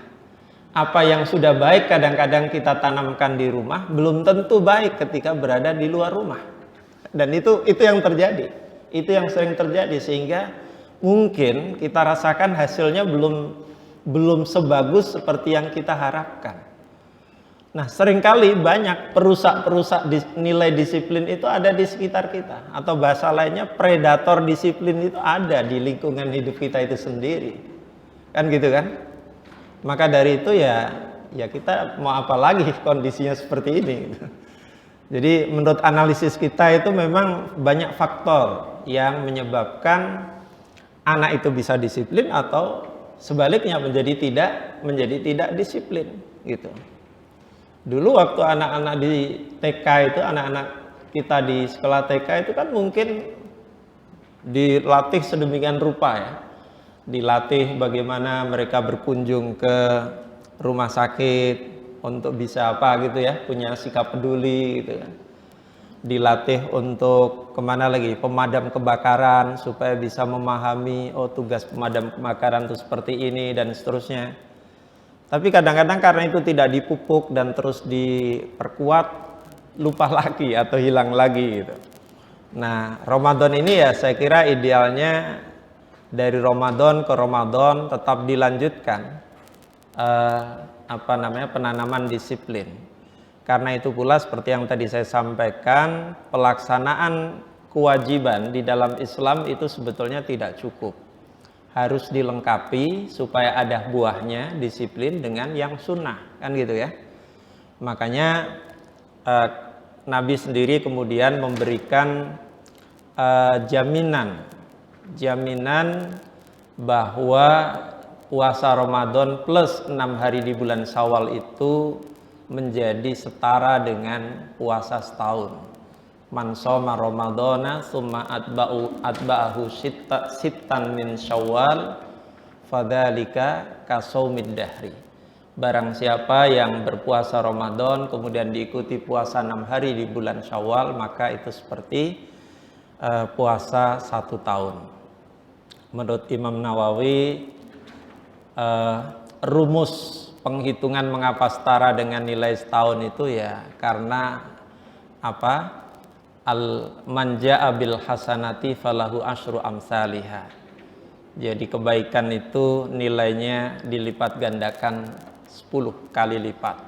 Apa yang sudah baik kadang-kadang kita tanamkan di rumah belum tentu baik ketika berada di luar rumah. Dan itu yang terjadi. Itu yang sering terjadi, sehingga mungkin kita rasakan hasilnya belum sebagus seperti yang kita harapkan. Nah, seringkali banyak perusak-perusak nilai disiplin itu ada di sekitar kita. Atau bahasa lainnya, predator disiplin itu ada di lingkungan hidup kita itu sendiri. Kan gitu kan? Maka dari itu ya kita mau apa lagi kondisinya seperti ini. Jadi menurut analisis kita itu memang banyak faktor yang menyebabkan anak itu bisa disiplin atau sebaliknya menjadi tidak disiplin gitu. Dulu waktu anak-anak di TK itu, anak-anak kita di sekolah TK itu kan mungkin dilatih sedemikian rupa ya. Dilatih bagaimana mereka berkunjung ke rumah sakit untuk bisa apa gitu ya, punya sikap peduli gitu kan. Dilatih untuk kemana lagi, pemadam kebakaran supaya bisa memahami tugas pemadam kebakaran itu seperti ini dan seterusnya. Tapi kadang-kadang karena itu tidak dipupuk dan terus diperkuat, lupa lagi atau hilang lagi gitu. Nah, Ramadan ini ya saya kira idealnya dari Ramadan ke Ramadan tetap dilanjutkan penanaman disiplin. Karena itu pula seperti yang tadi saya sampaikan, pelaksanaan kewajiban di dalam Islam itu sebetulnya tidak cukup. Harus dilengkapi supaya ada buahnya disiplin dengan yang sunnah, kan gitu ya. Makanya Nabi sendiri kemudian memberikan jaminan bahwa puasa Ramadan plus 6 hari di bulan Syawal itu menjadi setara dengan puasa setahun. Man shoma Ramadhana summa atba'ahu sittan min Syawal fadzalika kasaumid dahri. Barang siapa yang berpuasa Ramadan kemudian diikuti puasa 6 hari di bulan Syawal, maka itu seperti puasa 1 tahun. Menurut Imam Nawawi, rumus penghitungan mengapa setara dengan nilai setahun itu ya karena apa? Al-manja bil hasanati falahu asyru amsalihha. Jadi kebaikan itu nilainya dilipat gandakan 10 kali lipat.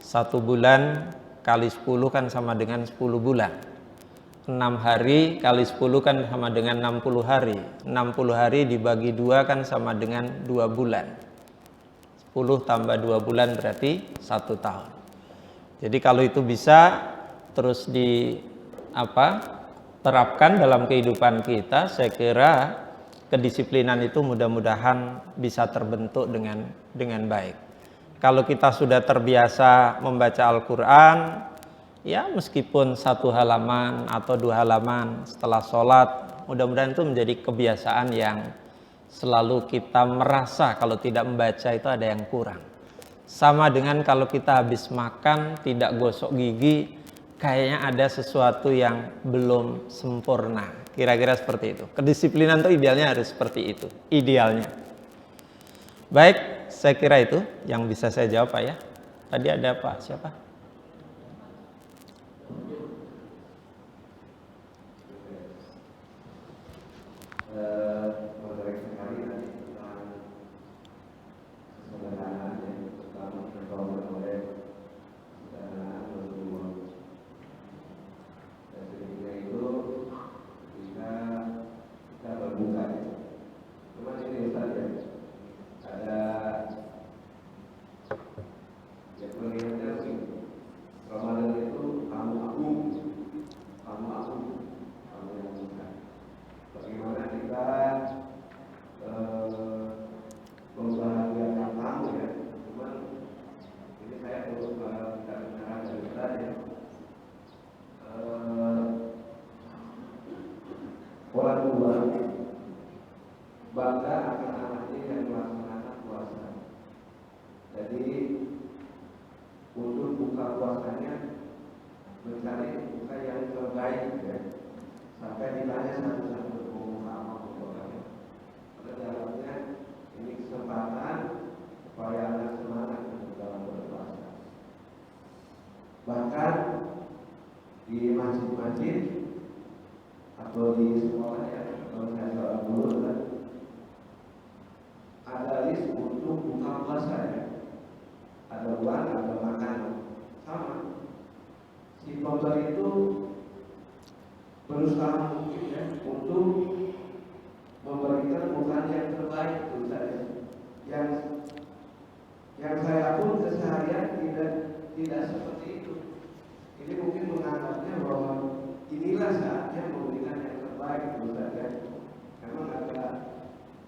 1 bulan kali 10 kan sama dengan 10 bulan. 6 hari kali 10 kan sama dengan 60 hari. 60 hari dibagi 2 kan sama dengan 2 bulan. 10 tambah 2 bulan berarti 1 tahun. Jadi kalau itu bisa terus terapkan dalam kehidupan kita, saya kira kedisiplinan itu mudah-mudahan bisa terbentuk dengan baik. kalau kita sudah terbiasa membaca Al-Quran, ya meskipun 1 halaman atau 2 halaman setelah sholat, mudah-mudahan itu menjadi kebiasaan yang selalu kita merasa kalau tidak membaca itu ada yang kurang. Sama dengan kalau kita habis makan tidak gosok gigi, kayaknya ada sesuatu yang belum sempurna. Kira-kira seperti itu. Kedisiplinan itu idealnya harus seperti itu. Idealnya. Baik, saya kira itu yang bisa saya jawab Pak ya. Tadi ada Pak siapa? Menarik sekali tadi tentang kesederhanaan yang pertama dibangun oleh kesederhanaan Rasulullah. Dan sedikitnya itu kita berbuka. Cuma ini Ustaz ya, ada yang melihatnya sih Ramadan itu tamu agung, tamu yang buka. Bagaimana kita membahagiakan tamu ya, cuman ini saya perlu kita bicara dari tadi ya. Orang tua bangga akan anaknya yang melaksanakan puasa. Jadi untuk buka puasanya mencari buka yang terbaik ya. Sampai ditanya satu-satu dalamnya ini kesempatan supaya anak semangat dalam berpuasa. Bahkan di masjid-masjid atau di sekolah ya, kalau saya seorang guru kan, ada list untuk buka puasa ya. Ada uang, ada makanan, sama. Si pemberi itu berusaha mungkin ya untuk memberikan bukan yang terbaik itu saya. Yang saya pun keseharian tidak seperti itu. Ini mungkin menganggapnya bahwa inilah saatnya memberikan yang terbaik itu saja. Memang ada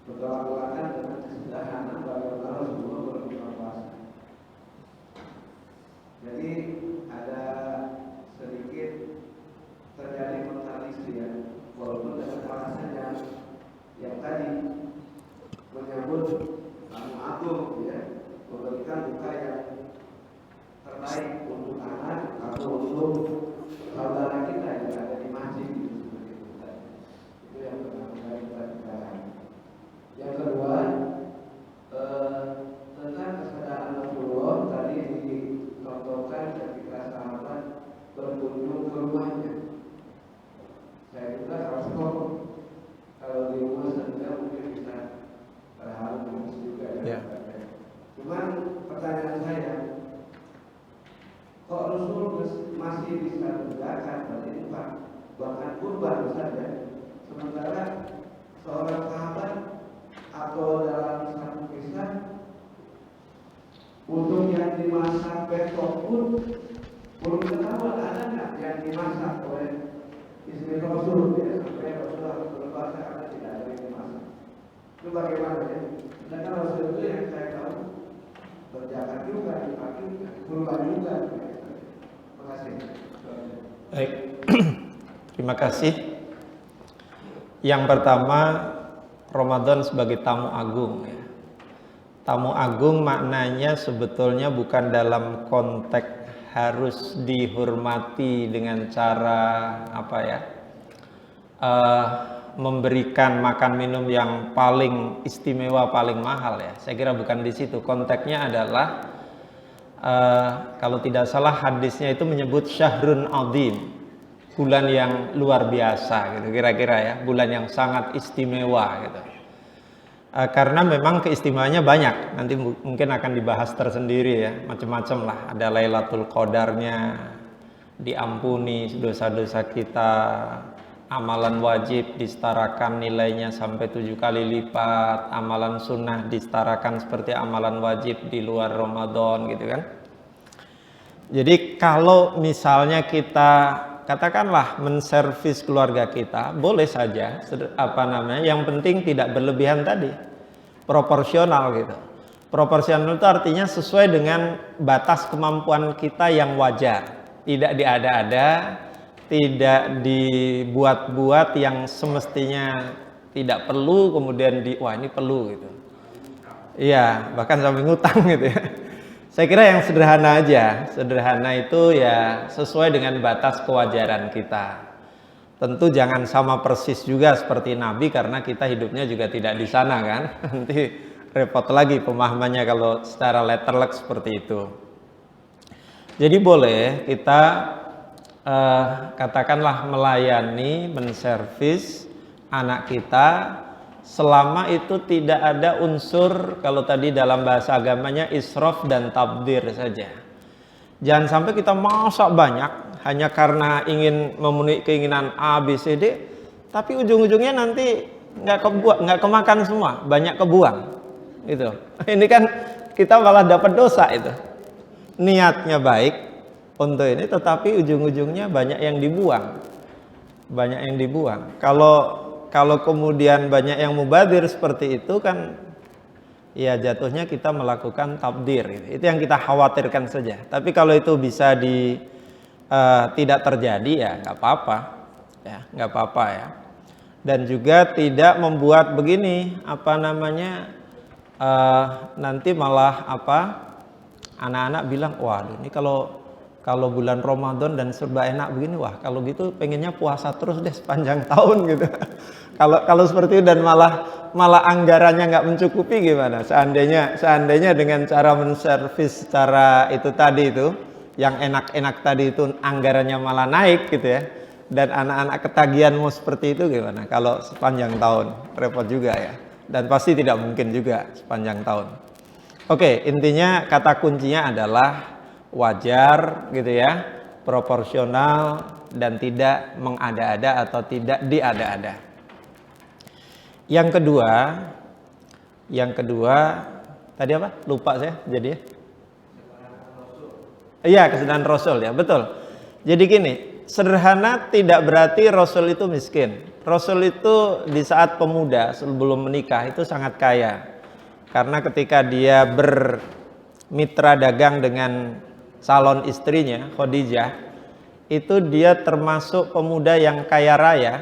bertolak belakang dengan kesederhanaan bagaimana Rasulullah berbuka puasa. Jadi ada sedikit terjadi kontradiksi ya, walaupun dengan alasan yang tadi menyambut tamu agung ya, memberikan buka yang terbaik untuk anak atau untuk saudara kita yang ada di masjid gitu, seperti itu tadi. Itu yang pertama kita bicara. Yang kedua tentang kesadaran Rasulullah tadi dicontohkan ketika sahabat berkunjung ke rumahnya. Saya juga kalau di rumah saya mungkin bisa terharu juga ya. Cuman pertanyaan saya, kok Rasul masih bisa mengerjakan berinfak bahkan kurban saja, sementara seorang sahabat atau dalam satu kisah untuk yang dimasak besok pun belum ketahuan ada nggak yang dimasak oleh istri Rasul ya, sampai Rasul harus berpuasa karena tidak ada yang dimasak. Itu bagaimana ya? Sedangkan Rasul itu yang saya tahu berjalan juga, dipakai kurban juga. Terima kasih. Baik, terima kasih. Yang pertama, Ramadan sebagai tamu agung ya. Tamu agung maknanya sebetulnya bukan dalam konteks harus dihormati dengan cara apa ya, memberikan makan minum yang paling istimewa, paling mahal ya. Saya kira bukan di situ. Konteksnya adalah kalau tidak salah hadisnya itu menyebut syahrun azim, bulan yang luar biasa gitu kira-kira ya, bulan yang sangat istimewa gitu. Karena memang keistimewaannya banyak, nanti mungkin akan dibahas tersendiri ya, macam-macam lah. Ada Lailatul Qadarnya, diampuni dosa-dosa kita, amalan wajib disetarakan nilainya sampai 7 kali lipat, amalan sunnah disetarakan seperti amalan wajib di luar Ramadan gitu kan. Jadi kalau misalnya kita katakanlah menservis keluarga kita, boleh saja yang penting tidak berlebihan tadi, proporsional gitu. Proporsional itu artinya sesuai dengan batas kemampuan kita yang wajar, tidak diada-ada, tidak dibuat-buat yang semestinya tidak perlu, kemudian wah ini perlu gitu. Iya, bahkan sampai ngutang gitu ya. Saya kira yang sederhana aja. Sederhana itu ya sesuai dengan batas kewajaran kita. Tentu jangan sama persis juga seperti Nabi, karena kita hidupnya juga tidak di sana kan. Nanti repot lagi pemahamannya kalau secara letterlek seperti itu. Jadi boleh kita katakanlah melayani, menservis anak kita selama itu tidak ada unsur, kalau tadi dalam bahasa agamanya, israf dan tabdir saja. Jangan sampai kita masak banyak hanya karena ingin memenuhi keinginan A, B, C, D, tapi ujung-ujungnya nanti nggak kemakan semua, banyak kebuang. Itu. Ini kan kita malah dapat dosa itu. Niatnya baik untuk ini, tetapi ujung-ujungnya banyak yang dibuang. Banyak yang dibuang. Kalau kemudian banyak yang mubadir seperti itu kan, ya jatuhnya kita melakukan tabdir. Itu yang kita khawatirkan saja. Tapi kalau itu bisa tidak terjadi ya nggak apa-apa. Ya nggak apa-apa ya. Dan juga tidak membuat begini, nanti malah anak-anak bilang, waduh ini kalau bulan Ramadan dan serba enak begini, wah kalau gitu pengennya puasa terus deh sepanjang tahun gitu. Kalau seperti itu dan malah anggarannya nggak mencukupi gimana? Seandainya dengan cara menservis cara itu tadi itu, yang enak-enak tadi itu anggarannya malah naik gitu ya. Dan anak-anak ketagihan mau seperti itu gimana? Kalau sepanjang tahun repot juga ya. Dan pasti tidak mungkin juga sepanjang tahun. Oke, intinya kata kuncinya adalah wajar gitu ya, proporsional dan tidak mengada-ada atau tidak diada-ada. Yang kedua tadi apa? Lupa saya jadi. Iya, kesederhanaan Rasul ya, betul. Jadi gini, sederhana tidak berarti Rasul itu miskin. Rasul itu di saat pemuda sebelum menikah itu sangat kaya. Karena ketika dia bermitra dagang dengan calon istrinya Khadijah, itu dia termasuk pemuda yang kaya raya.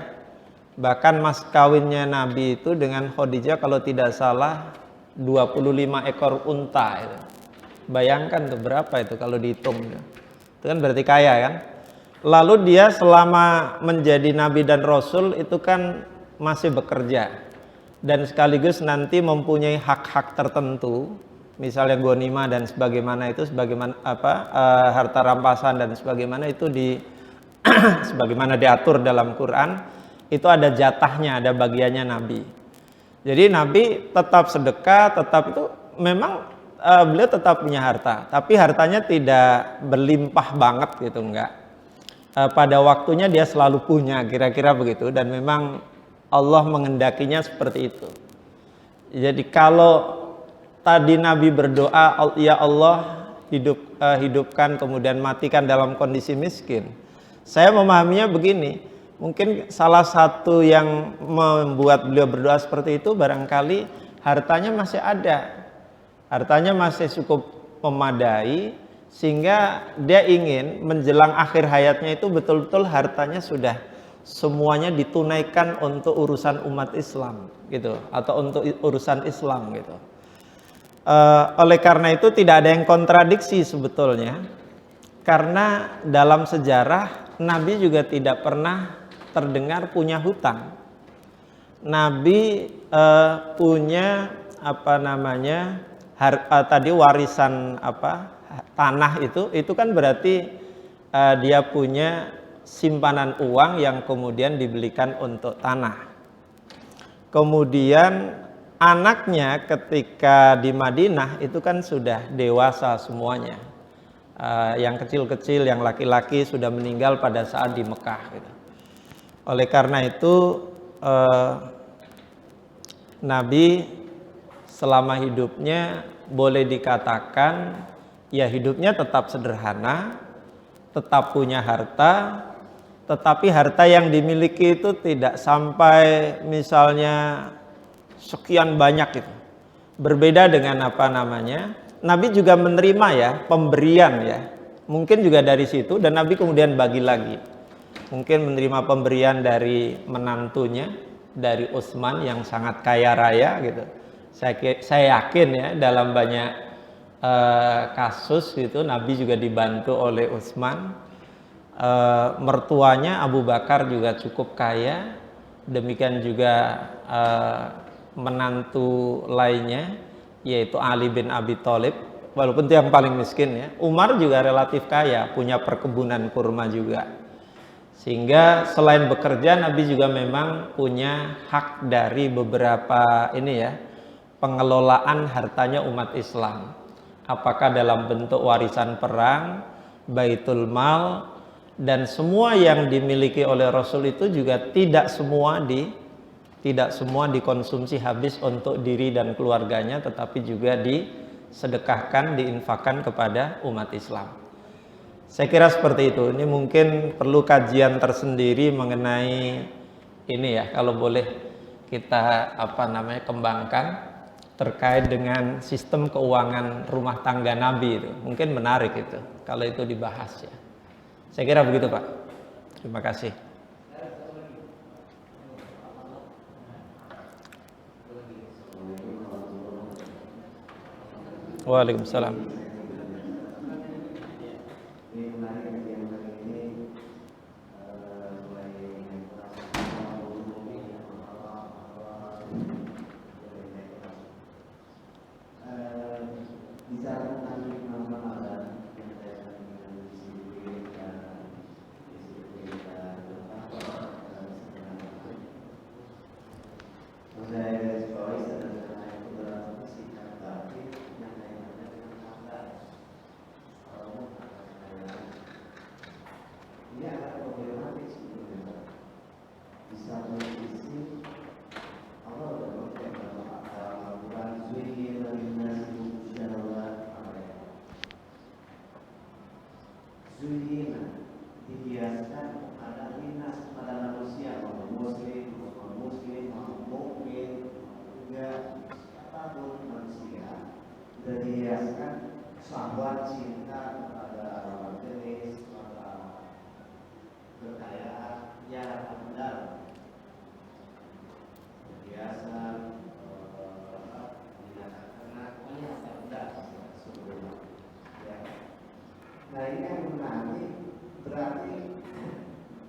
Bahkan mas kawinnya Nabi itu dengan Khadijah kalau tidak salah 25 ekor unta itu. Bayangkan tuh berapa itu kalau dihitung. Itu kan berarti kaya kan? Lalu dia selama menjadi nabi dan rasul itu kan masih bekerja dan sekaligus nanti mempunyai hak-hak tertentu, misalnya ghanimah dan sebagaimana itu, harta rampasan dan sebagaimana itu sebagaimana diatur dalam Quran, itu ada jatahnya, ada bagiannya nabi. Jadi nabi tetap sedekah, tetap itu memang beliau tetap punya harta, tapi hartanya tidak berlimpah banget gitu, enggak. Pada waktunya dia selalu punya, kira-kira begitu, dan memang Allah mengendakinya seperti itu. Jadi kalau tadi Nabi berdoa, ya Allah hidupkan kemudian matikan dalam kondisi miskin, saya memahaminya begini, mungkin salah satu yang membuat beliau berdoa seperti itu barangkali hartanya masih ada, hartanya masih cukup memadai, sehingga dia ingin menjelang akhir hayatnya itu betul-betul hartanya sudah semuanya ditunaikan untuk urusan umat Islam gitu, atau untuk urusan Islam gitu. Oleh karena itu tidak ada yang kontradiksi sebetulnya, karena dalam sejarah Nabi juga tidak pernah terdengar punya hutang. Nabi punya tadi warisan tanah itu kan berarti dia punya simpanan uang yang kemudian dibelikan untuk tanah. Kemudian anaknya ketika di Madinah itu kan sudah dewasa semuanya. Yang kecil-kecil, yang laki-laki sudah meninggal pada saat di Mekah gitu. Oleh karena itu Nabi selama hidupnya boleh dikatakan ya hidupnya tetap sederhana, tetap punya harta, tetapi harta yang dimiliki itu tidak sampai misalnya sekian banyak itu. Berbeda dengan apa namanya, Nabi juga menerima ya pemberian ya, mungkin juga dari situ, dan Nabi kemudian bagi lagi. Mungkin menerima pemberian dari menantunya, dari Utsman yang sangat kaya raya gitu. Saya yakin ya dalam banyak kasus gitu Nabi juga dibantu oleh Utsman. Mertuanya Abu Bakar juga cukup kaya, demikian juga menantu lainnya yaitu Ali bin Abi Thalib, walaupun itu yang paling miskin ya. Umar juga relatif kaya, punya perkebunan kurma juga. Sehingga selain bekerja, Nabi juga memang punya hak dari beberapa ini ya, pengelolaan hartanya umat Islam. Apakah dalam bentuk warisan perang, baitul mal, dan semua yang dimiliki oleh Rasul itu juga tidak semua dikonsumsi habis untuk diri dan keluarganya, tetapi juga disedekahkan, diinfakkan kepada umat Islam. Saya kira seperti itu. Ini mungkin perlu kajian tersendiri mengenai ini ya, kalau boleh kita kembangkan terkait dengan sistem keuangan rumah tangga Nabi itu. Mungkin menarik itu kalau itu dibahas ya. Saya kira begitu Pak. Terima kasih. Waalaikumsalam. Nah ini yang menarik, berarti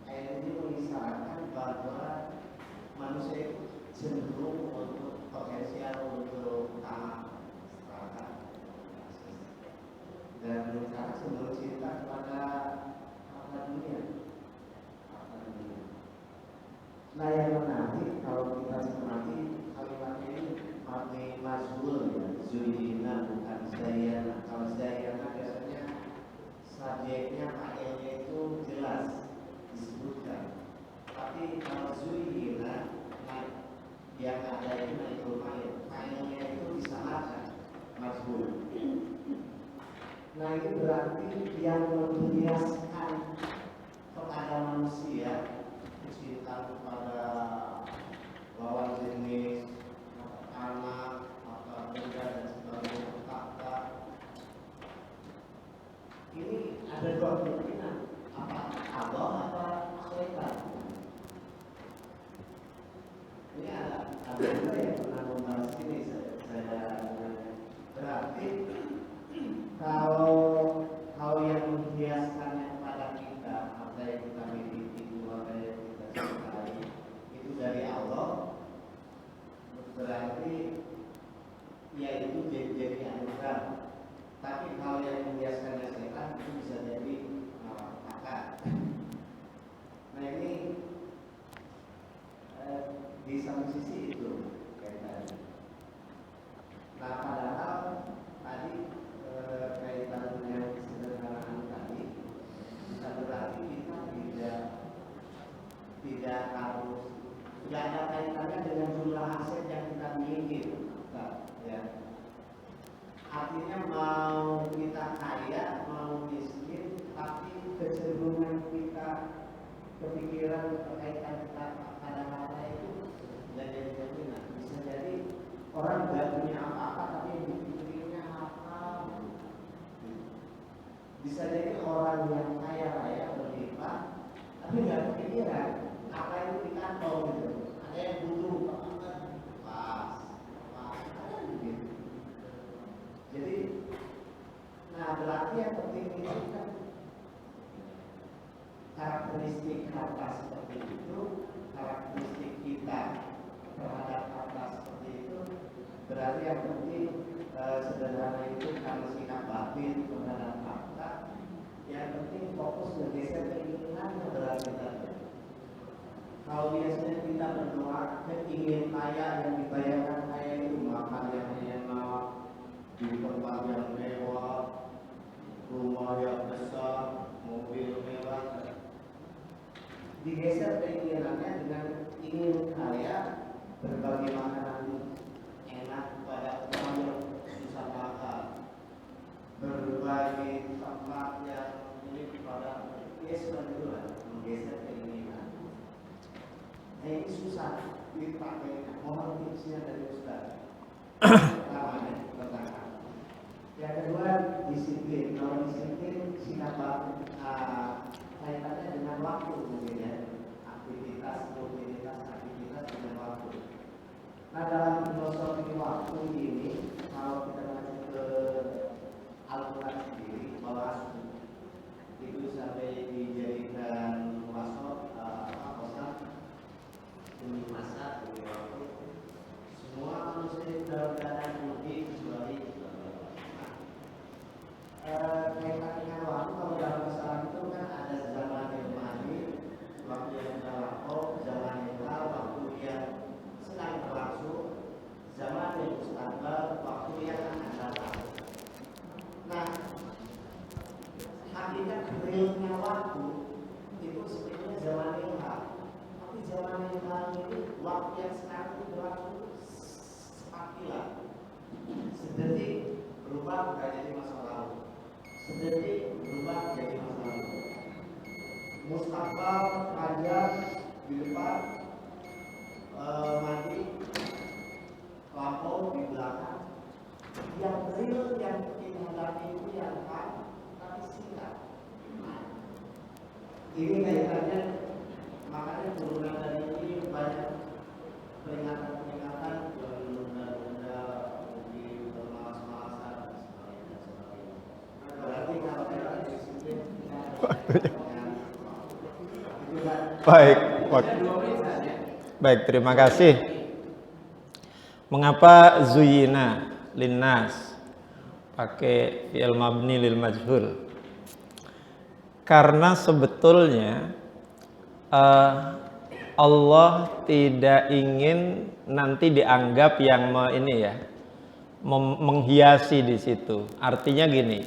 ayat ini mengisyaratkan bahwa manusia itu cenderung untuk potensial untuk tamak, serakah, dan sekarang cenderung cinta kepada harta dunia. Nah yang menarik kalau kita cermati kalimatnya ini mabni mazhul ya, zuyina bukan zayana. Kalau zayana biasanya subjeknya failnya itu jelas disebutkan, tapi kalau zuyina yang ada itu naikul failnya itu disamakan mazhul. Nah ini berarti yang menghiaskan kepada manusia cinta kepada lawan jenis, anak, benda dan sebagainya, fakta. Ini ada dua kemungkinan, apa Allah apa setan. Ini ada juga yang pernah membahas ini, saya berarti kalau yang menghiaskannya kepada kita, apa yang kita miliki, keluarga yang kita cintai, itu dari Allah, berarti ya itu jadi anugerah. Tapi kalau yang menghiaskannya setan itu bisa jadi akal. Nah ini di satu sisi itu kaitannya. Nah padahal tadi kaitan dengan sederhanaan tadi bisa berarti kita tidak harus, tidak ada kaitannya dengan jumlah aset yang kita miliki, ya. Artinya mau kita kaya, mau miskin, tapi kecenderungan kita, kepikiran berkaitan kita pada harta itu tidak jadi jaminan. Bisa jadi orang tidak punya apa-apa orang yang kaya raya berlimpah, tapi nggak kepikiran apa itu di kantong gitu. Ada yang butuh pas, ada gitu. Jadi, nah berarti yang penting itu kan karakteristik harta seperti itu, karakteristik kita terhadap harta seperti itu, berarti yang penting sederhana itu karena sikap batin terhadap harta. Yang penting fokus bergeser keinginannya berarti tadi. Kalau biasanya kita berdoa ingin kaya, yang dibayangkan kaya itu makan yang enak, di tempat yang mewah, rumah yang besar, mobil mewah. Digeser keinginannya dengan ingin kaya, berbagai makanan enak pada orang yang susah makan, berbagai tempat yang ini pada seperti itulah menggeser keinginan. Nah ini susah dipakai, mohon tipsnya dari Ustaz. Namanya pertama. Yang kedua disiplin. Kalau disiplin sikap kaitannya dengan waktu mungkin ya, aktivitas, rutinitas aktivitas dengan waktu. Nah dalam filosofi waktu ini, kalau kita masuk ke Al-Quran sendiri, bahwa itu sampai dijadikan wasot, ini masa, ini waktu. Semua manusia itu dalam keadaan rugi kecuali kaitan dengan waktu. Kalau dalam Islam itu kan ada zaman yang madi, waktu yang sudah lampau, zaman yang lalu, waktu yang sedang berlangsung, zaman yang mustaqbal, waktu yang akan datang. Nah, hakikat realnya waktu itu sebenarnya zaman yang lalu. Tapi zaman yang lalu ini waktu yang sekarang itu berlangsung cepat kilat. Sedetik berubah menjadi masa lalu. Sedetik berubah menjadi masa lalu. Mustaqbal panjang di depan, mati, lampau di belakang. Yang real yang kita hadapi itu yang tapi singkat. Ini kaitannya, makanya turunan dari ini banyak peringatan-peringatan benda-benda di bermalas-malasan dan sebagainya. Berarti kalau kita disiplin, Baik, terima kasih. Mengapa zuyina linnas pakai fi'il mabni lil majhul? Karena sebetulnya Allah tidak ingin nanti dianggap yang menghiasi di situ. Artinya gini,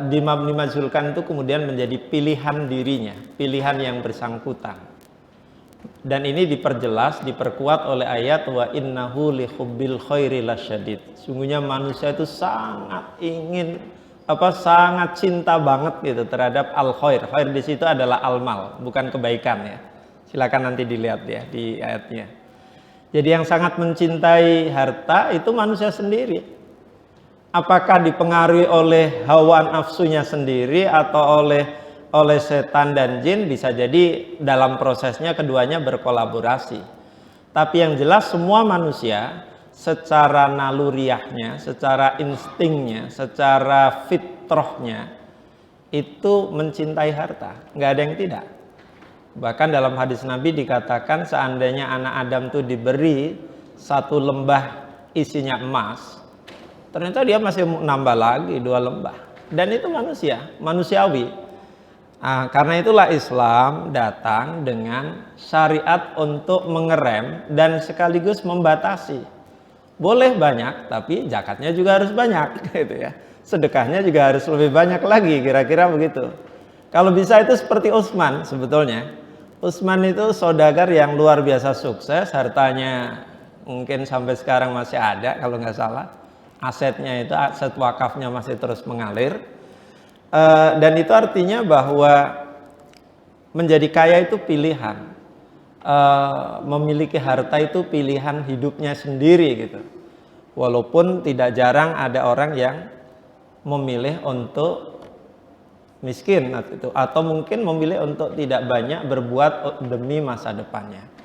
di mabni majhulkan itu kemudian menjadi pilihan dirinya, pilihan yang bersangkutan. Dan ini diperjelas, diperkuat oleh ayat wa innahu li hubbil khairi lasyadid. Sungguhnya manusia itu sangat ingin sangat cinta banget gitu terhadap al khair. Khair di situ adalah al mal, bukan kebaikan ya. Silakan nanti dilihat ya di ayatnya. Jadi yang sangat mencintai harta itu manusia sendiri. Apakah dipengaruhi oleh hawa nafsunya sendiri atau oleh setan dan jin? Bisa jadi dalam prosesnya keduanya berkolaborasi. Tapi yang jelas semua manusia secara naluriahnya, secara instingnya, secara fitrahnya itu mencintai harta. Nggak ada yang tidak. Bahkan dalam hadis Nabi dikatakan seandainya anak Adam itu diberi satu lembah isinya emas, ternyata dia masih nambah lagi 2 lembah. Dan itu manusiawi. Nah, karena itulah Islam datang dengan syariat untuk mengerem dan sekaligus membatasi. Boleh banyak, tapi zakatnya juga harus banyak, gitu ya. Sedekahnya juga harus lebih banyak lagi, kira-kira begitu. Kalau bisa itu seperti Utsman sebetulnya. Utsman itu saudagar yang luar biasa sukses, hartanya mungkin sampai sekarang masih ada kalau nggak salah. Asetnya itu, aset wakafnya masih terus mengalir. Dan itu artinya bahwa menjadi kaya itu pilihan. Memiliki harta itu pilihan hidupnya sendiri gitu. Walaupun tidak jarang ada orang yang memilih untuk miskin atau mungkin memilih untuk tidak banyak berbuat demi masa depannya.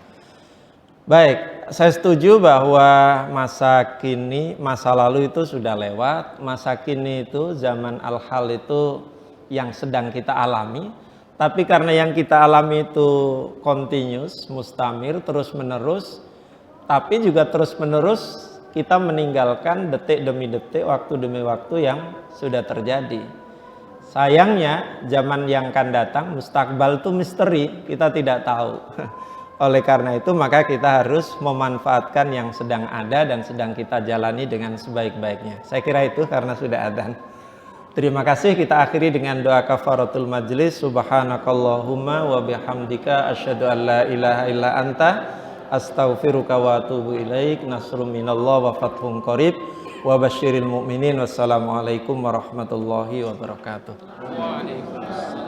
Baik, saya setuju bahwa masa kini, masa lalu itu sudah lewat. Masa kini itu zaman al-hal itu yang sedang kita alami. Tapi karena yang kita alami itu continuous, mustamir, terus menerus, tapi juga terus menerus kita meninggalkan detik demi detik, waktu demi waktu yang sudah terjadi. Sayangnya zaman yang akan datang, mustakbal itu misteri, kita tidak tahu. Oleh karena itu maka kita harus memanfaatkan yang sedang ada dan sedang kita jalani dengan sebaik-baiknya. Saya kira itu karena sudah adzan. Terima kasih, kita akhiri dengan doa kafaratul majlis. Subhanakallahumma wa bihamdika asyhadu an la ilaha illa anta astaghfiruka wa atubu ilaik. Nasrun minallah wa fathun qarib wa basyiril mu'minin. Wassalamualaikum warahmatullahi wabarakatuh. Waalaikumsalam.